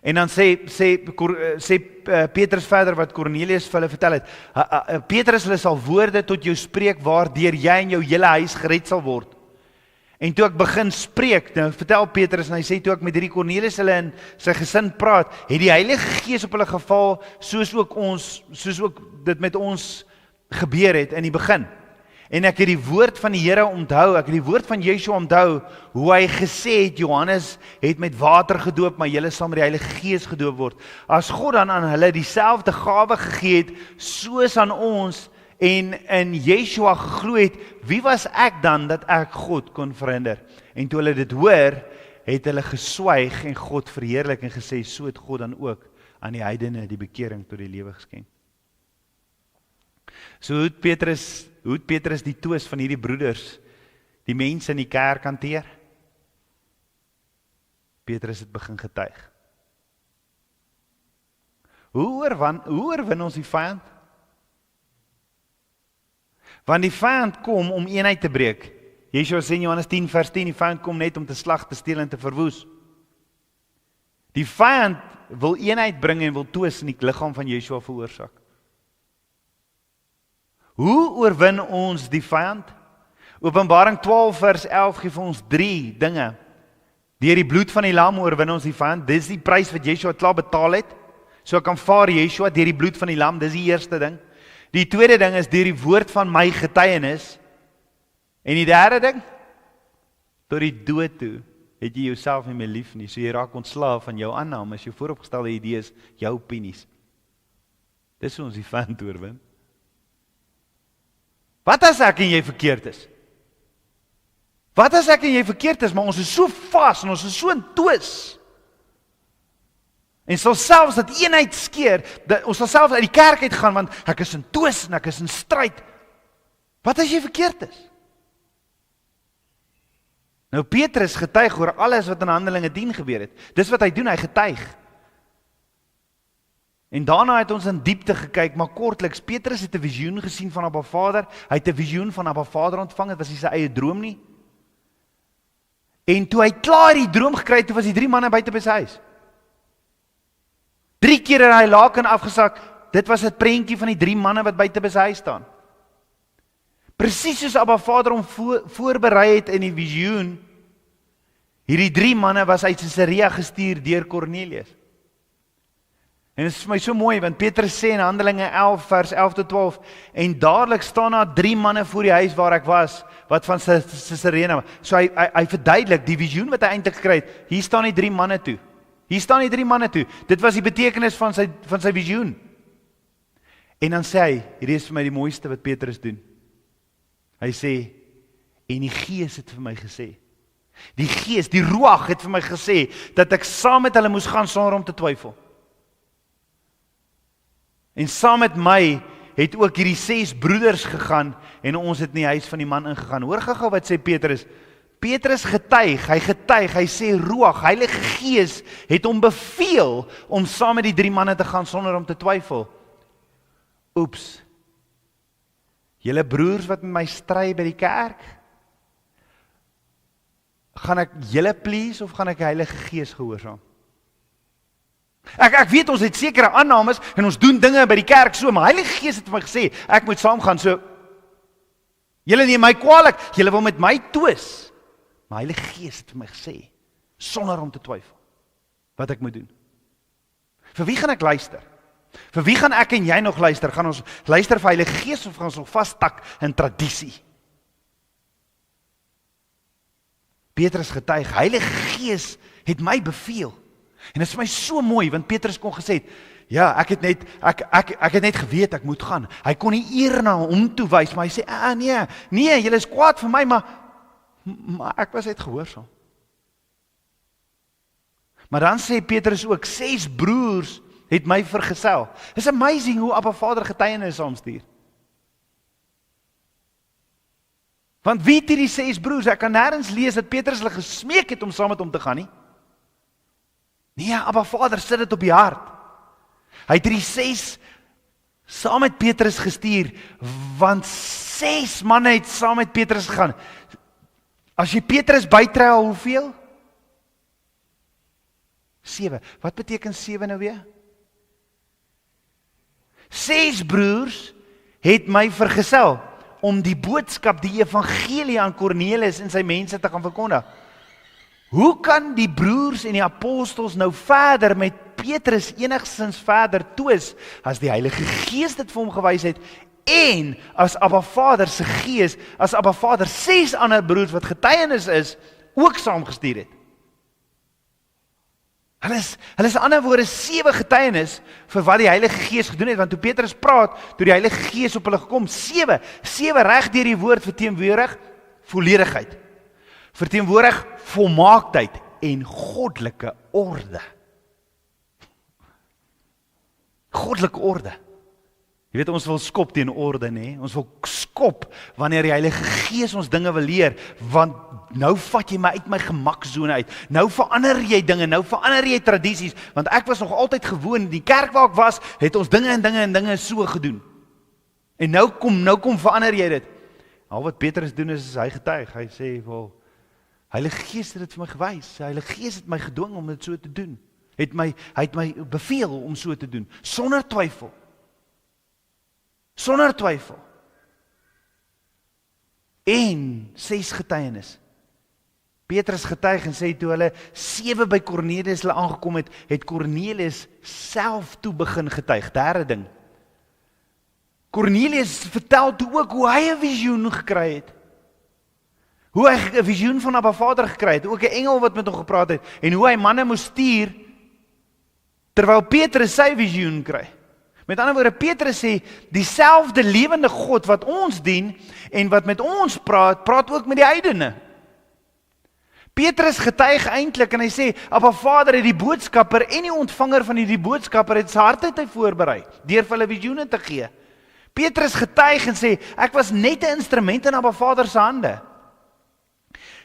En dan sê Petrus verder wat Cornelius vir hulle vertel het, Petrus, hulle sal woorde tot jou spreek waardeur jy en jou hele huis gered sal word. En toe ek begin spreek, nou vertel Petrus, en hy sê toe ek met hierdie Cornelius hulle in sy gesin praat, het die Heilige Gees op hulle geval, soos ook dit met ons gebeur het in die begin. En ek het die woord van die Here onthou, ek het die woord van Yeshua onthou, hoe hy gesê het, Johannes het met water gedoop, maar julle sal met die Heilige Gees gedoop word. As God dan aan hulle dieselfde gawe gegee het, soos aan ons, en in Yeshua geglo het, wie was ek dan, dat ek God kon verhinder? En toe hulle dit hoor, het hulle geswyg, en God verheerlik, en gesê, so het God dan ook, aan die heidene die bekering tot die lewe geskenk. So hoe het Petrus die toes van hierdie broeders, die mense in die kerk hanteer? Petrus het begin getuig. Hoe oorwin ons die vyand? Want die vyand kom om eenheid te breek. Yeshua sê in Johannes 10 vers 10, die vyand kom net om te slag, te steel en te verwoes. Die vyand wil eenheid bring en wil toes in die liggaam van Yeshua veroorsaak. Hoe oorwin ons die vyand? Openbaring 12 vers 11 gee vir ons 3 dinge. Deur die bloed van die lam oorwin ons die vyand. Dis die prys wat Yeshua klaar betaal het. So ek aanvaar Yeshua deur die bloed van die lam, dis die eerste ding. Die tweede ding is deur die woord van my getuienis. En die derde ding, tot die dood toe, het jy jouself nie meer lief nie. So jy raak ontslaaf van jou aannames, jou vooropgestelde idees, jou opinies. Dis hoe ons die vyand oorwin. Wat as ek en jy verkeerd is? Wat as ek en jy verkeerd is, maar ons is so vas en ons is so in twis. En sal selfs dat eenheid skeer, ons sal selfs uit die kerk uitgaan, want ek is in twis en ek is in stryd. Wat as jy verkeerd is? Nou Petrus getuig oor alles wat in Handelinge 10 gebeur het. Dis wat hy doen, hy getuig. En daarna het ons in diepte gekyk, maar kortliks, Petrus het 'n visioen gesien van Abba Vader, hy het 'n visioen van Abba Vader ontvang, dit was nie sy eie droom nie. En toe hy klaar die droom gekry het, toe was die 3 manne buite by sy huis. 3 keer het hy laken afgesak, dit was 'n prentjie van die 3 manne wat buite by sy huis staan. Presies soos Abba Vader hom voorberei het in die visioen, hierdie 3 manne was uit Caesarea gestuur deur Cornelius. En dit is vir my so mooi, want Petrus sê in Handelinge 11 vers 11 tot 12, en dadelik staan daar 3 manne voor die huis waar ek was, wat van Caesarea. So hy verduidelik die visioen wat hy eintlik gekry het. Hier staan die 3 manne toe. Hier staan die 3 manne toe. Dit was die betekenis van sy visioen. En dan sê hy, hierdie is vir my die mooiste wat Petrus doen. Hy sê, en die Gees het vir my gesê. Die Gees, die Ruach het vir my gesê, dat ek saam met hulle moes gaan sonder om te twyfel. En saam met my het ook hierdie 6 broeders gegaan, en ons het in die huis van die man ingegaan. Hoor gou wat sê Petrus. Petrus getuig, hy sê Ruach, Heilige Gees, het hom beveel, om saam met die 3 manne te gaan, sonder om te twyfel. Oeps. Julle broers wat met my stry by die kerk, gaan ek julle please, of gaan ek die Heilige Gees gehoorsaam? Ek weet ons het sekere aannames, en ons doen dinge by die kerk so, maar Heilige Gees het vir my gesê, ek moet saamgaan, so, julle neem my kwaadlik, julle wil met my twis, maar Heilige Gees het vir my gesê, sonder om te twyfel, wat ek moet doen. Vir wie gaan ek luister? Vir wie gaan ek en jy nog luister? Gaan ons luister vir Heilige Gees, of gaan ons nog vasstak in tradisie? Petrus getuig, Heilige Gees het my beveel. En dit is vir my so mooi, want Petrus kon gesê het, ja, ek het net geweet, ek moet gaan. Hy kon nie eer na hom toe wys, maar hy sê, nee, julle is kwaad vir my, maar ek was net gehoorsaam. Maar dan sê Petrus ook, 6 broers het my vergesel. It's amazing hoe Abba Vader getuienis saamstuur. Want wie het hierdie 6 broers? Ek kan nêrens lees dat Petrus hulle gesmeek het om saam met hom te gaan nie. Nee, Abba Vader sit dit op die hart. Hy het hierdie 6 saam met Petrus gestuur, want 6 manne het saam met Petrus gegaan. As jy Petrus bytrou, hoeveel? 7. Wat beteken 7 nou weer? 6 broers het my vergesel om die boodskap, die evangelie aan Kornelius en sy mense te gaan verkondig. Hoe kan die broers en die apostels nou verder met Petrus enigstens verder twis as die Heilige Gees dit vir hom gewys het en as Abba Vader se Gees, as Abba Vader 6 ander broers wat getuienis is, ook saamgestuur het? Hulle is in ander woorde 7 getuienis vir wat die Heilige Gees gedoen het, want toe Petrus praat, toe die Heilige Gees op hulle gekom, 7 reg deur die woord verteenwoordig volledigheid, verteenwoordig volmaaktheid en goddelike orde. Goddelike orde. Jy weet, ons wil skop teen orde, nee? Ons wil skop wanneer die Heilige Gees ons dinge wil leer, want nou vat jy my uit my gemaksone uit. Nou verander jy dinge, nou verander jy tradisies, want ek was nog altyd gewoon, die kerk waar ek was, het ons dinge so gedoen. En nou kom verander jy dit. Al wat Petrus doen is hy getuig. Hy sê, wel, Heilige Gees het dit vir my gewys. Heilige Gees het my gedwing om dit so te doen. Hy het my beveel om so te doen, sonder twyfel. Sonder twyfel. En 6 getuienis. Petrus getuig en sê toe hulle 7 by Kornelius hulle aangekom het, het Kornelius self toe begin getuig. Derde ding. Kornelius vertel toe ook hoe hy 'n visioen gekry het. Hoe hy 'n visioen van Abba Vader gekry het, ook 'n engel wat met hom gepraat het, en hoe hy manne moes stuur, terwyl Petrus sy visioen kry. Met ander woorde, Petrus sê, dieselfde lewende God wat ons dien, en wat met ons praat ook met die heidene. Petrus getuig eintlik, en hy sê, Abba Vader het die boodskapper, en die ontvanger van die boodskapper, het sy hart uit hy voorberei, deur vir hulle visioene te gee. Petrus getuig en sê, ek was net 'n instrument in Abba Vader se hande.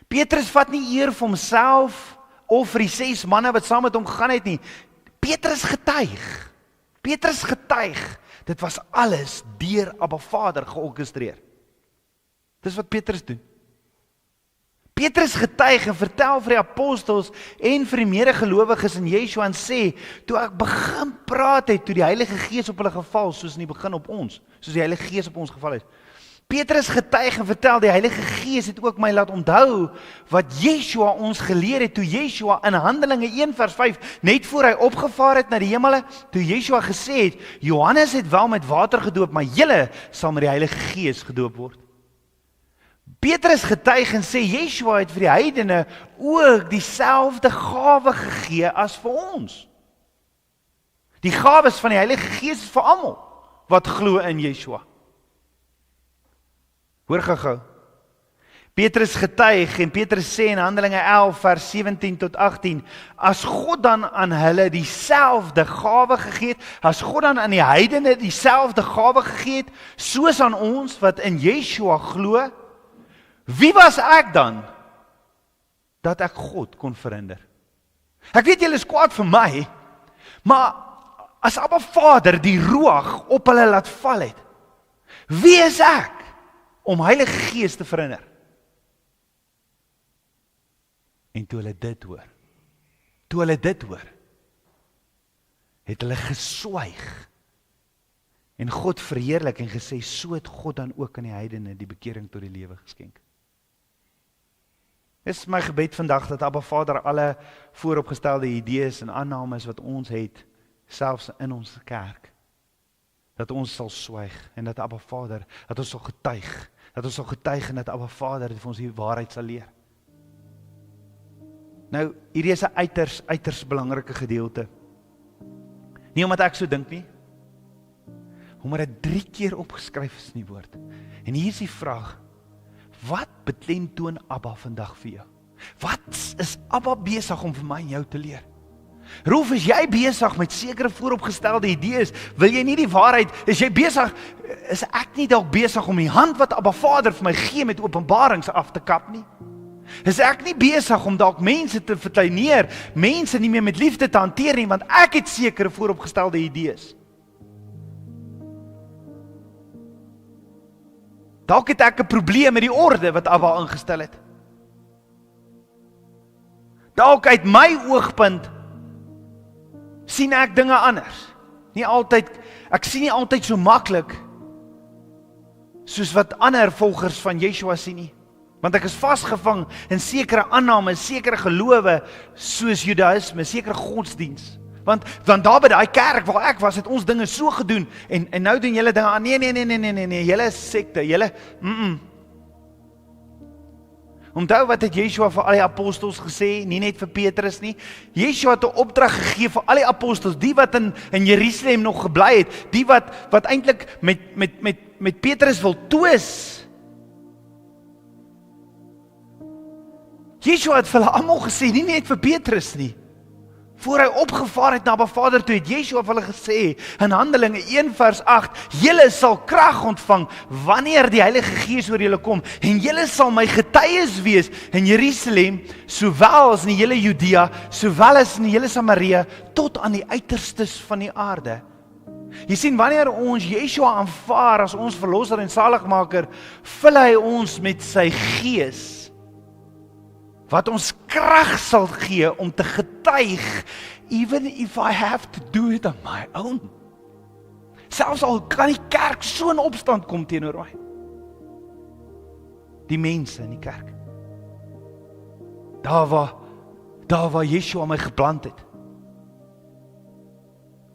Petrus vat nie eer vir homself of vir die 6 manne wat saam met hom gegaan het nie. Petrus getuig. Dit was alles deur Abba Vader georkestreer. Dis wat Petrus doen. Petrus getuig en vertel vir die apostels en vir die medegelowiges in Yeshua en sê, toe ek begin praat het, toe die Heilige Gees op hulle geval, soos in die begin op ons, soos die Heilige Gees op ons geval het. Petrus getuig en vertel, die Heilige Gees het ook my laat onthou, wat Yeshua ons geleer het, toe Yeshua in Handelinge 1 vers 5, net voor hy opgevaar het na die hemele, toe Yeshua gesê het, Johannes het wel met water gedoop, maar julle sal met die Heilige Gees gedoop word. Petrus getuig en sê, Yeshua het vir die heidene ook dieselfde gawe gegee as vir ons. Die gawes van die Heilige Gees is vir almal wat glo in Yeshua. Hoor gou. Petrus getuig en Petrus sê in Handelinge 11 vers 17 tot 18, as God dan aan hulle dieselfde gawe gegee het, as God dan aan die heidene dieselfde gawe gegee het, soos aan ons wat in Yeshua glo, wie was ek dan, dat ek God kon verhinder? Ek weet julle is kwaad vir my, maar as Abba Vader die Ruach op hulle laat val het, wie is ek om Heilige Gees te verhinder? En toe hulle dit hoor, het hulle geswyg en God verheerlik en gesê, so het God dan ook aan die heidene die bekering tot die lewe geskenk. Dit is my gebed vandag, dat Abba Vader alle vooropgestelde idees en aannames wat ons het, selfs in ons kerk, dat ons sal swyg, en dat Abba Vader, dat ons sal getuig, en dat Abba Vader vir ons die waarheid sal leer. Nou, hierdie is 'n uiters belangrike gedeelte. Nie omdat ek so dink nie, omdat dit 3 keer opgeskryf is in die woord. En hier is die vraag, wat beklemtoon Abba vandag vir jou? Wat is Abba besig om vir my en jou te leer? Rolf, is jy besig met sekere vooropgestelde idees? Wil jy nie die waarheid? Is ek nie dalk besig om die hand wat Abba Vader vir my gee met openbarings af te kap nie? Is ek nie besig om dalk mense te verkleineer, mense nie meer met liefde te hanteer nie, want ek het sekere vooropgestelde idees? Dalk het ek 'n probleem met die orde wat Abba ingestel het. Dalk uit my oogpunt sien ek dinge anders. Ek sien nie altyd so maklik soos wat ander volgers van Yeshua sien nie. Want ek is vasgevang in sekere aannames, sekere gelowe, soos Judaïsme, sekere godsdiens. Want daar by daai kerk waar ek was, het ons dinge so gedoen, en nou doen julle dinge aan, nee, julle is sekte, julle, Onthou wat het Yeshua vir al die apostels gesê, nie net vir Petrus nie. Yeshua het 'n opdrag gegee vir al die apostels, die wat in Jerusalem nog gebly het, die wat eintlik met Petrus wil twis. Yeshua het vir hulle almal gesê, nie net vir Petrus nie. Voor hy opgevaar het na Abba Vader toe, het Yeshua vir hulle gesê, in Handelinge 1 vers 8, julle sal krag ontvang, wanneer die Heilige Gees oor julle kom, en julle sal my getuies wees, in Jerusalem, sowel as in die hele Judea, sowel as in die hele Samaria, tot aan die uiterstes van die aarde. Jy sien, wanneer ons Yeshua aanvaar as ons verlosser en saligmaker, vul hy ons met sy Gees, wat ons krag sal gee om te getuig, even if I have to do it on my own. Selfs al kan die kerk so in opstand kom teenoor my. Die mense in die kerk. Daar waar Yeshua my geplant het.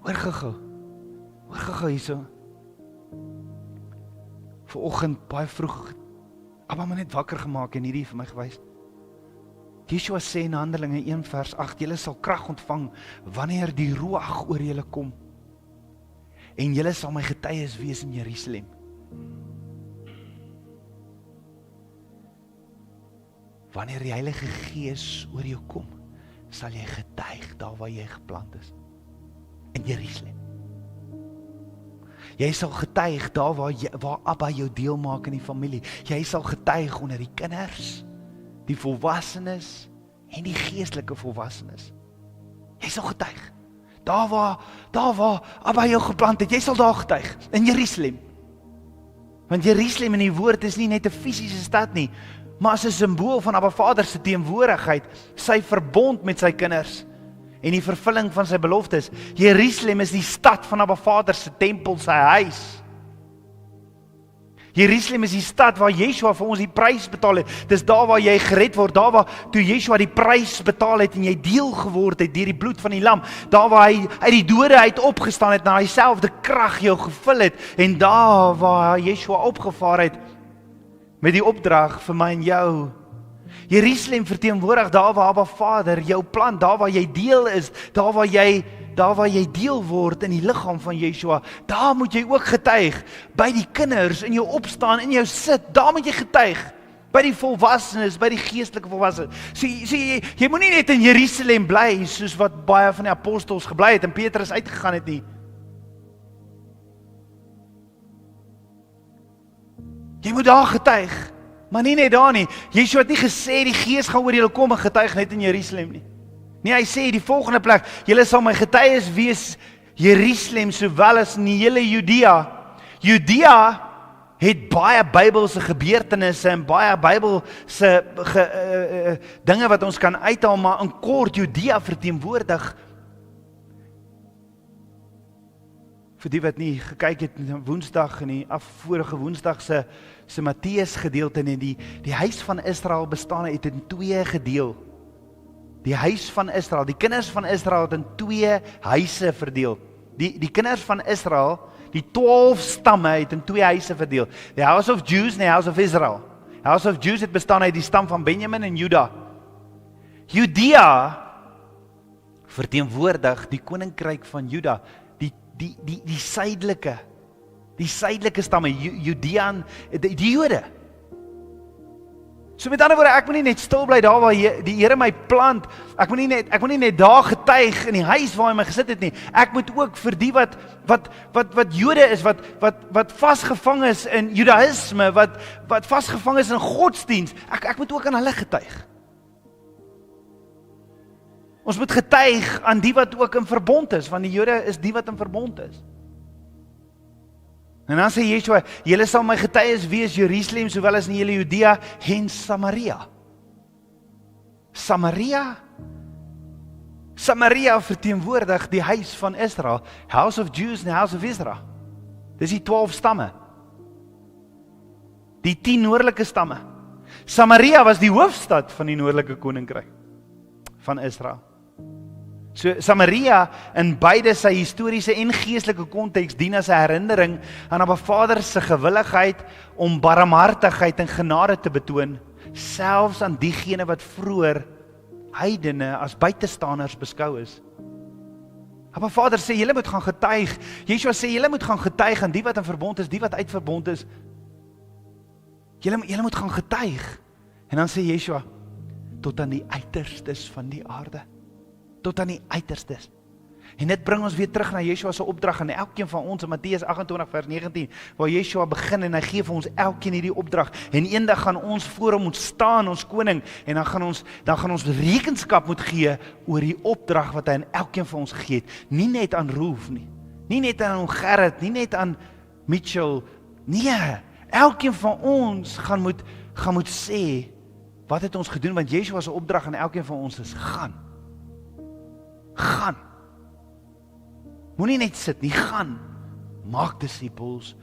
Hoor gou hierso. Vanoggend baie vroeg, Abba my net wakker gemaak en hierdie vir my gewys. Yeshua sê in Handelinge 1 vers 8, julle sal krag ontvang wanneer die Ruach oor julle kom. En julle sal my getuies wees in Jerusalem. Wanneer die Heilige Gees oor jou kom, sal jy getuig daar waar jy geplant is. In Jerusalem. Jy sal getuig daar waar Abba jou deel maak in die familie. Jy sal getuig onder die kinders, die volwassenes en die geestelike volwassenes. Jy sal getuig. Daar waar Abba jou geplant het, jy sal daar getuig, in Jerusalem. Want Jerusalem in die woord is nie net 'n fisiese stad nie, maar is 'n simbool van Abba Vader se teenwoordigheid, sy verbond met sy kinders en die vervulling van sy beloftes. Jerusalem is die stad van Abba Vader se tempel, sy huis. Jerusalem is die stad waar Yeshua vir ons die prys betaal het. Dis daar waar jy gered word, daar waar toe Yeshua die prys betaal het en jy deel geword het deur die bloed van die lam, daar waar hy uit die dode uit opgestaan het, na dieselfde krag jou gevul het, en daar waar Yeshua opgevaar het met die opdrag vir my en jou. Jerusalem verteenwoordig daar waar Abba Vader jou plan, daar waar jy deel is, daar waar jy deel word in die liggaam van Yeshua, daar moet jy ook getuig, by die kinders, in jou opstaan, in jou sit, daar moet jy getuig, by die volwassenes, by die geestelike volwassenes. Jy moet nie net in Jerusalem bly, soos wat baie van die apostels gebly het, en Petrus uitgegaan het nie. Jy moet daar getuig, maar nie net daar nie. Yeshua het nie gesê, die Gees gaan oor julle kom en getuig net in Jerusalem nie. Nee, hy sê die volgende plek, julle sal my getuies wees Jerusalem, sowel as in die hele Judea. Judea het baie Bybelse gebeurtenisse en baie Bybelse dinge wat ons kan uithaal, maar in kort, Judea verteenwoordig, vir die wat nie gekyk het Woensdag en die vorige Woensdag se Matteus gedeelte, en die huis van Israel bestaan uit in 2 gedeel. Die huis van Israel, die kinders van Israel het in 2 huise verdeel. Die kinders van Israel, die 12 stamme het in 2 huise verdeel. The House of Jews en the House of Israel. The House of Jews het bestaan uit die stam van Benjamin en Juda. Judea verteenwoordig die koninkryk van Juda, die suidelike stamme, Judean, die Jode. So met ander woorde, ek moet nie net stil bly daar waar die Here my plant. Ek moet nie net daar getuig in die huis waar hy my gesit het nie. Ek moet ook vir die wat Jode is, wat vasgevang is in Judaïsme, wat vasgevang is in godsdiens, ek moet ook aan hulle getuig. Ons moet getuig aan die wat ook in verbond is, want die Jode is die wat in verbond is. En dan sê Yeshua, julle sal my getuies wees Jerusalem, sowel as in hele Judea en Samaria. Samaria verteenwoordig die huis van Israel, House of Jews en House of Israel. Dis die 12 stamme. Die 10 noordelike stamme. Samaria was die hoofstad van die noordelike koninkryk van Israel. So Samaria in beide sy historiese en geestelike konteks dien as 'n herinnering aan 'n Vader se gewilligheid om barmhartigheid en genade te betoon, selfs aan diegene wat vroeër heidene as buitestanders beskou is. Maar Vader sê, julle moet gaan getuig. Yeshua sê, julle moet gaan getuig aan die wat in verbond is, die wat uit verbond is. Julle moet gaan getuig. En dan sê Yeshua, tot aan die uiterstes van die aarde. Tot aan die uiterstes. En dit bring ons weer terug na Yeshua se opdrag aan elkeen van ons in Matteus 28 vers 19, waar Yeshua begin en hy gee vir ons elkeen hierdie opdrag. En eendag gaan ons voor hom moet staan, ons koning, en dan gaan ons rekenskap moet gee oor die opdrag wat hy aan elkeen van ons gegee het. Nie net aan Rolf nie. Nie net aan Gerrit, nie net aan Mitchell. Nee, elkeen van ons gaan moet sê wat het ons gedoen, want Yeshua se opdrag aan elkeen van ons is gaan. Moenie net sit nie, gaan. Maak disippels,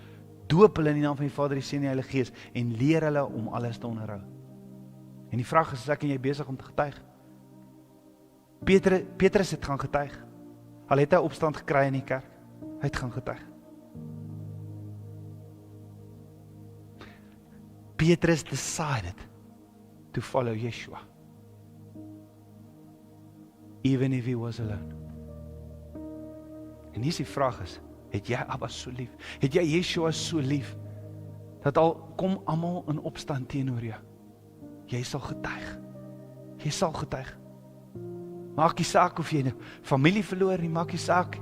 doop hulle in die naam van die Vader, die Seun en die Heilige Gees en leer hulle om alles te onderhou. En die vraag is ek en jy besig om te getuig? Petrus het gaan getuig. Al het hy opstand gekry in die kerk. Hy het gaan getuig. Petrus decided to follow Yeshua. Even if he was alone. En hier is die vraag is, het jy Abba so lief? Het jy Yeshua so lief? Dat al kom almal in opstand teenoor jou. Jy sal getuig. Jy sal getuig. Maak nie saak of jy 'n familie verloor nie, maak nie saak.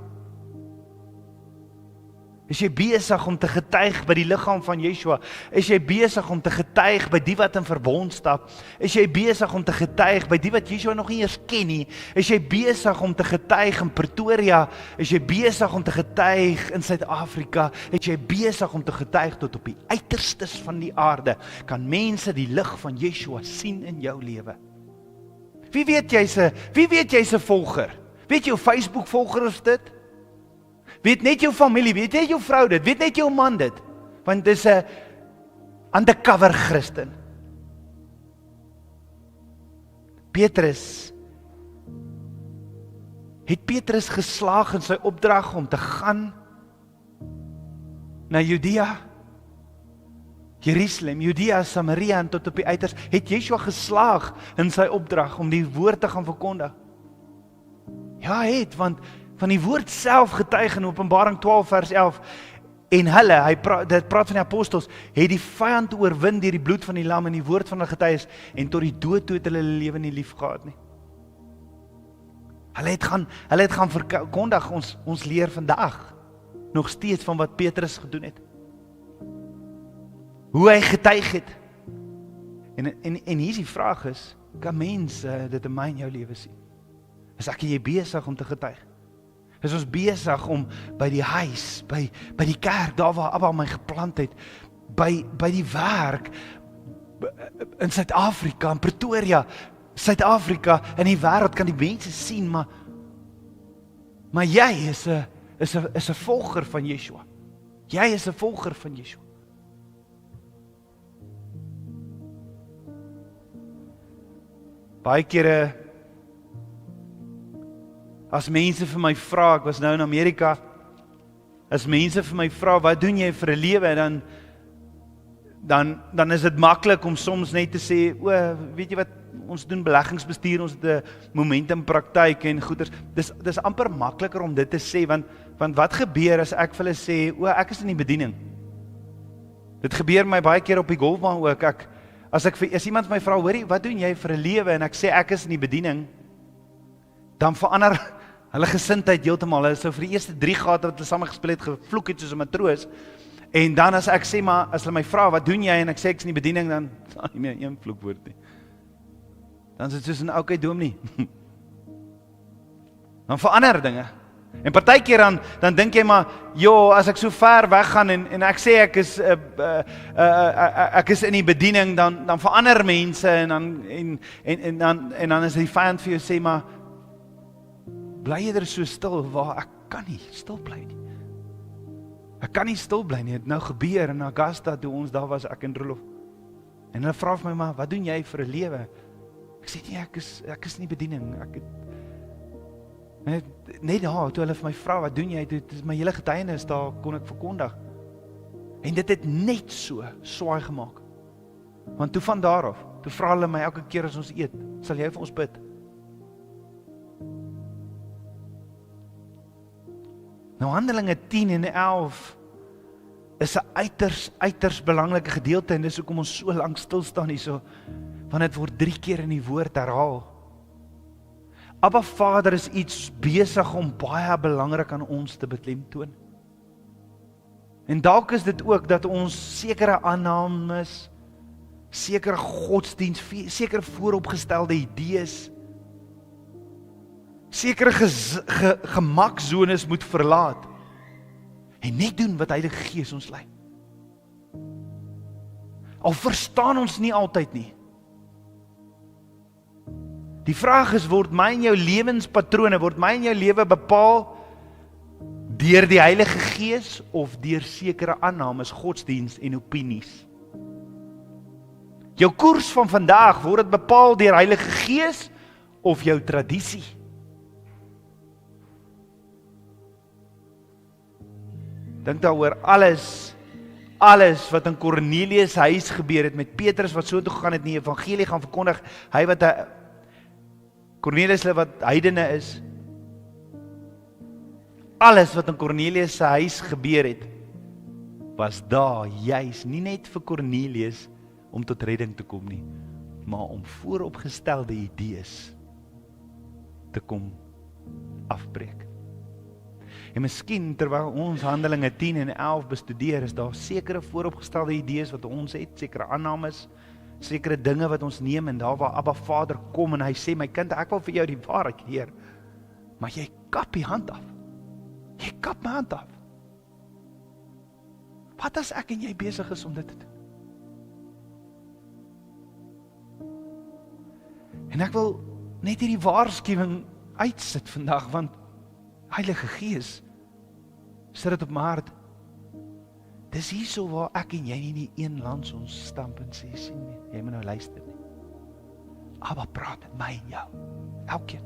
Is jy besig om te getuig by die liggaam van Yeshua? Is jy besig om te getuig by die wat in verbond stap? Is jy besig om te getuig by die wat Yeshua nog nie eers ken nie? Is jy besig om te getuig in Pretoria? Is jy besig om te getuig in Suid-Afrika? Is jy besig om te getuig tot op die uiterstes van die aarde? Kan mense die lig van Yeshua sien in jou lewe? Wie weet jy's 'n volger? Weet jou Facebook volger is dit? Weet net jou familie, weet net jou vrou dit, weet net jou man dit, want dis 'n undercover Christen. Petrus geslaag in sy opdrag om te gaan na Judea, Jerusalem, Judea, Samaria en tot op die uiters, het Yeshua geslaag in sy opdrag om die woord te gaan verkondig. Ja, hy het, want van die woord self getuig in Openbaring 12 vers 11, en hulle, dit praat van die apostels, het die vyand oorwin deur die bloed van die lam en die woord van hulle getuies, en tot die dood toe het hulle lewe nie lief gehad nie. Hulle het gaan verkondig, ons leer vandag nog steeds van wat Petrus gedoen het. Hoe hy getuig het. En hier is die vraag is, kan mense dit in my en jou lewe sien? Is ek en jy besig om te getuig? Is ons besig om by die huis, by die kerk, daar waar Abba my geplant het, by die werk, in Suid-Afrika, in Pretoria, Suid-Afrika, in die wêreld kan die mense sien, maar jy is 'n volger van Yeshua. Jy is 'n volger van Yeshua. Baie kere, as mense vir my vra, ek was nou in Amerika, as mense vir my vra, wat doen jy vir 'n lewe, dan is dit maklik om soms net te sê, weet jy wat, ons doen beleggingsbestuur, ons het 'n momentum praktyk en goeders. Dis amper makliker om dit te sê, want wat gebeur as ek vir hulle sê, ek is in die bediening. Dit gebeur my baie keer op die golfbaan ook, As iemand my vra, hoorie, wat doen jy vir 'n lewe? En ek sê ek is in die bediening, dan verander hulle gesindheid heeltemal. Hulle sou vir die eerste 3 gate wat hulle saam gespeel het, gevloek het soos 'n matroos. En dan as ek sê, maar as hulle my vra, wat doen jy? En ek sê ek is in die bediening, dan sal nie meer een vloekwoord nie. Dan is dit soos 'n okay dominee. Dan verander dinge. En partykeer dan dink jy maar, as ek so ver weg gaan en ek sê ek is in die bediening, dan verander mense en dan is die vyand vir jou sê, maar bly jy so stil, waar ek kan nie stil bly nie. Ek kan nie stil bly nie. Het nou gebeur in Augusta toe ons daar was, ek en Rolof. En hulle vra vir my, maar wat doen jy vir 'n lewe? Ek sê nee, ek is nie bediening. Net daar, toe hulle vir my vra, wat doen jy? Dit is my hele getuienis, daar kon ek verkondig. En dit het net so swaai gemaak. Want toe van daar af, toe vra hulle my elke keer as ons eet, sal jy vir ons bid? Nou Handelinge 10 en 11 is 'n uiters belangrike gedeelte en dis hoekom ons so lank stil staan hierso, want dit word 3 keer in die woord herhaal. Abba Vader is iets besig om baie belangrik aan ons te beklemtoon. En dalk is dit ook dat ons sekere aannames, sekere godsdiens, sekere vooropgestelde idees, sekere gemakzones moet verlaat en net doen wat Heilige Gees ons lei. Al verstaan ons nie altyd nie. Die vraag is, word my en jou lewenspatrone, word my en jou lewe bepaal deur die Heilige Gees of deur sekere aannames, godsdiens en opinies? Jou koers van vandag, word dit bepaal deur Heilige Gees of jou tradisie? Dink daaroor, alles wat in Kornelius huis gebeur het, met Petrus wat so toe gegaan het in die evangelie gaan verkondig, hy wat Kornelius wat heidene is, alles wat in Kornelius se huis gebeur het, was daar juis nie net vir Kornelius om tot redding te kom nie, maar om vooropgestelde idees te kom afbreek. En miskien terwyl ons Handelinge 10 en 11 bestudeer, is daar sekere vooropgestelde idees wat ons het, sekere aannames, sekere dinge wat ons neem, en daar waar Abba Vader kom en hy sê, my kind, ek wil vir jou die waarheid leer, maar jy kap die hand af. Jy kap my hand af. Wat as ek en jy besig is om dit te doen? En ek wil net hierdie waarskuwing uitsit vandag, want Heilige Gees sit dit op my hart. Dis hierso waar ek en jy nie die een lands ons stamp en sê, sien nie, jy moet nou luister nie. Abba praat met my en jou, elkeen.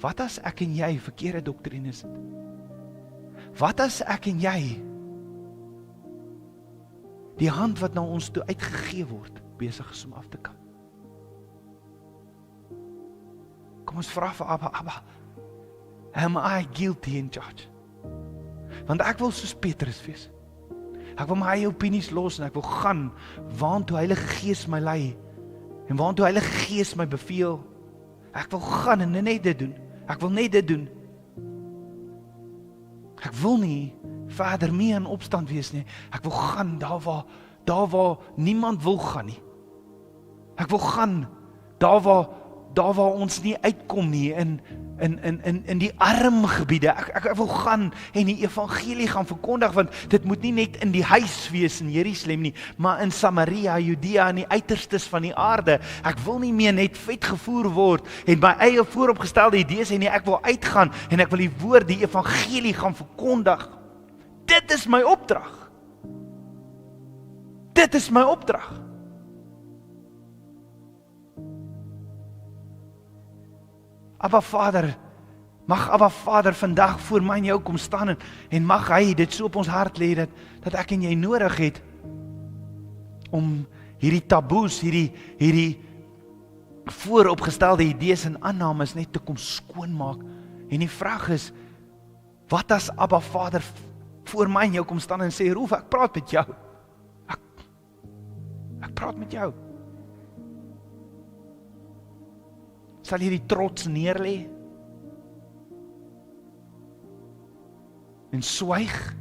Wat as ek en jy verkeerde doktrine sit? Wat as ek en jy die hand wat na ons toe uitgegee word, besig is om af te kap? Kom ons vra vir Abba, am I guilty in judge? Want ek wil soos Petrus wees. Ek wil my eie opinies los en ek wil gaan waantoe Heilige Gees my lei en waantoe Heilige Gees my beveel. Ek wil gaan en net dit doen. Ek wil net dit doen. Ek wil nie verder meer in opstand wees nie. Ek wil gaan daar waar niemand wil gaan nie. Ek wil gaan daar waar ons nie uitkom nie, in die arm gebiede. Ek wil gaan en die evangelie gaan verkondig, want dit moet nie net in die huis wees in Jerusalem nie, maar in Samaria, Judea, in die uiterstes van die aarde. Ek wil nie meer net vet gevoer word en my eie vooropgestelde idees en nie, ek wil uitgaan en ek wil die woord, die evangelie gaan verkondig. Dit is my opdrag. Dit is my opdrag. Abba Vader, mag Abba Vader vandag voor my en jou kom staan en mag hy dit so op ons hart lê dat ek en jy nodig het om hierdie taboes, hierdie vooropgestelde idees en aannames net te kom skoonmaak. En die vraag is, wat as Abba Vader voor my en jou kom staan en sê, Roef, ek praat met jou. praat met jou. Sal jy die trots neerlê? En swyg?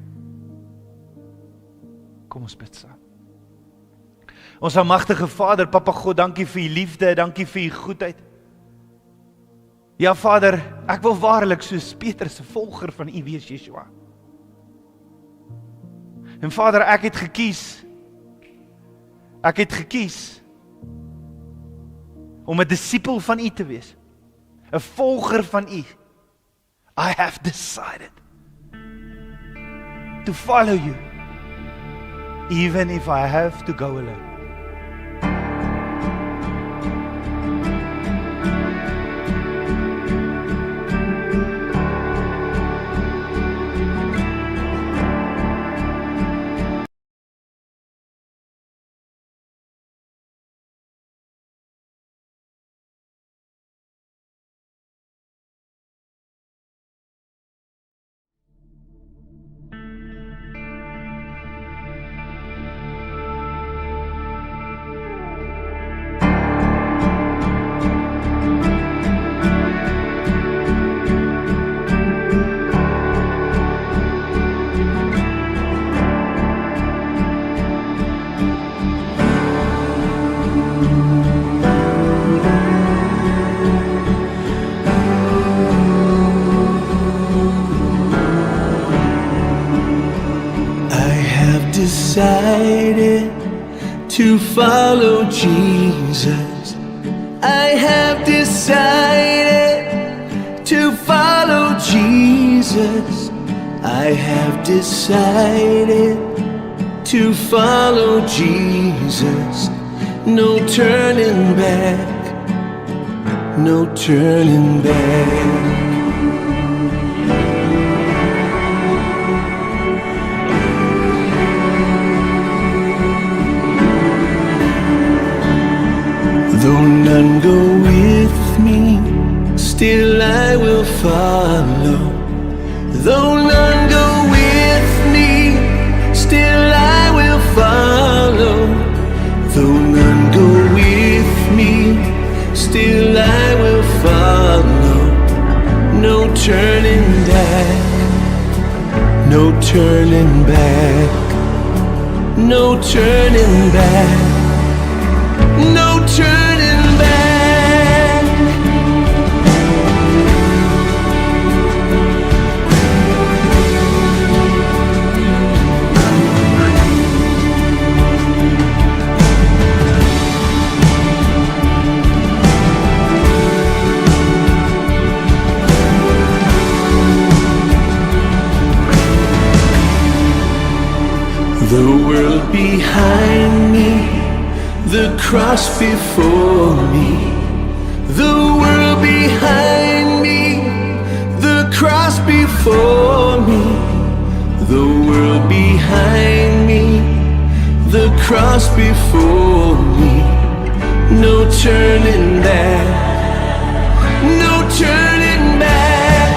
Kom ons bid saam. Ons almagtige Vader, Papa God, dankie vir u liefde, dankie vir u goedheid. Ja Vader, ek wil waarlik soos Petrus 'n volger van u wees, Yeshua. En Vader, ek het gekies om 'n disipel van u te wees, 'n volger van u. I have decided to follow you, even if I have to go alone. Decided to follow Jesus. I have decided to follow Jesus. I have decided to follow Jesus. No turning back, no turning back. Though none go with me, still I will follow. Though none go with me, still I will follow. Though none go with me, still I will follow. No turning back, no turning back, no turning back, no turning back. The world behind me, the cross before me. The world behind me, the cross before me. The world behind me, the cross before me. No turning back, no turning back,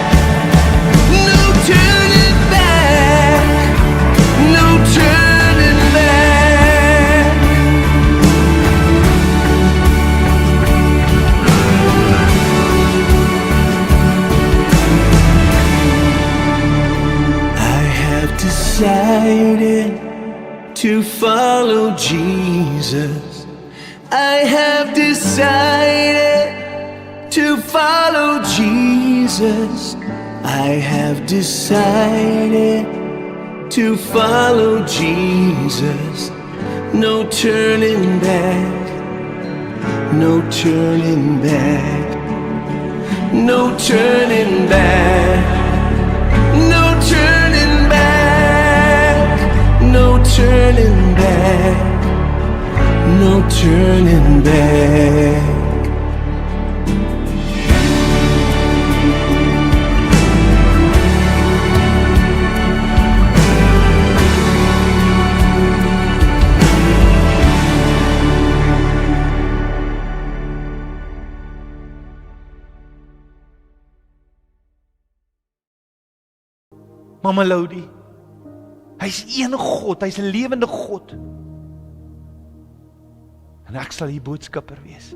no turning back, no turning back. Decided to follow Jesus. I have decided to follow Jesus. I have decided to follow Jesus. No turning back, no turning back, no turning back, no turning back, no turning back, no turning back. Mama Lodi, hy's een God, hy's 'n lewende God. En ek sal die boodskapper wees.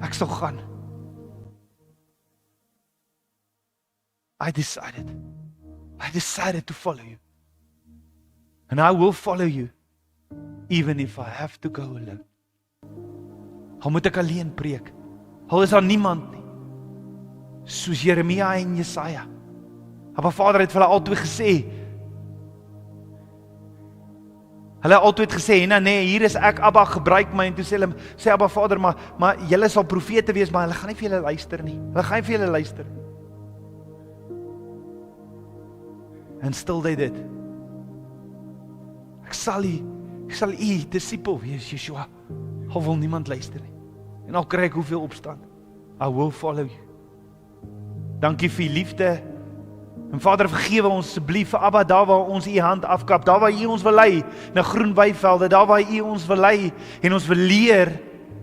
Ek sal gaan. I decided to follow you. And I will follow you, even if I have to go alone. Al moet ek alleen preek, al is daar niemand nie. Soos Jeremia en Jesaja. Maar Vader het vir hulle altyd gesê, nee, hier is ek, Abba, gebruik my, en toe sê Abba Vader, maar julle sal profete wees, maar hulle gaan nie vir julle luister nie. En stil hy dit. Ek sal u disipel wees, Yeshua, al wil niemand luister nie. En al kry ek hoeveel opstand, I will follow you. Dankie vir die liefde. En Vader, vergewe ons asseblief, Abba, daar waar ons u hand afkap, daar waar u ons wil lei, na groen weivelde, daar waar u ons wil lei, en ons wil leer,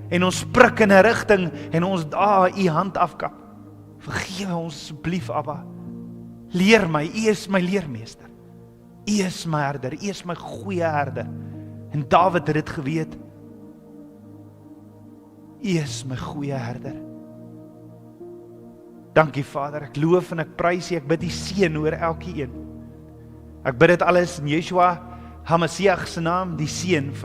en ons prik in 'n rigting, en ons daar u hand afkap. Vergewe ons asseblief, Abba. Leer my, u is my leermeester. U is my herder, u is my goeie herder. En Dawid het dit geweet. U is my goeie herder. Dankie Vader, ek loof en ek prys U, ek bid die seën oor elkeen. Ek bid dit alles in Yeshua HaMashiach se naam, die seën van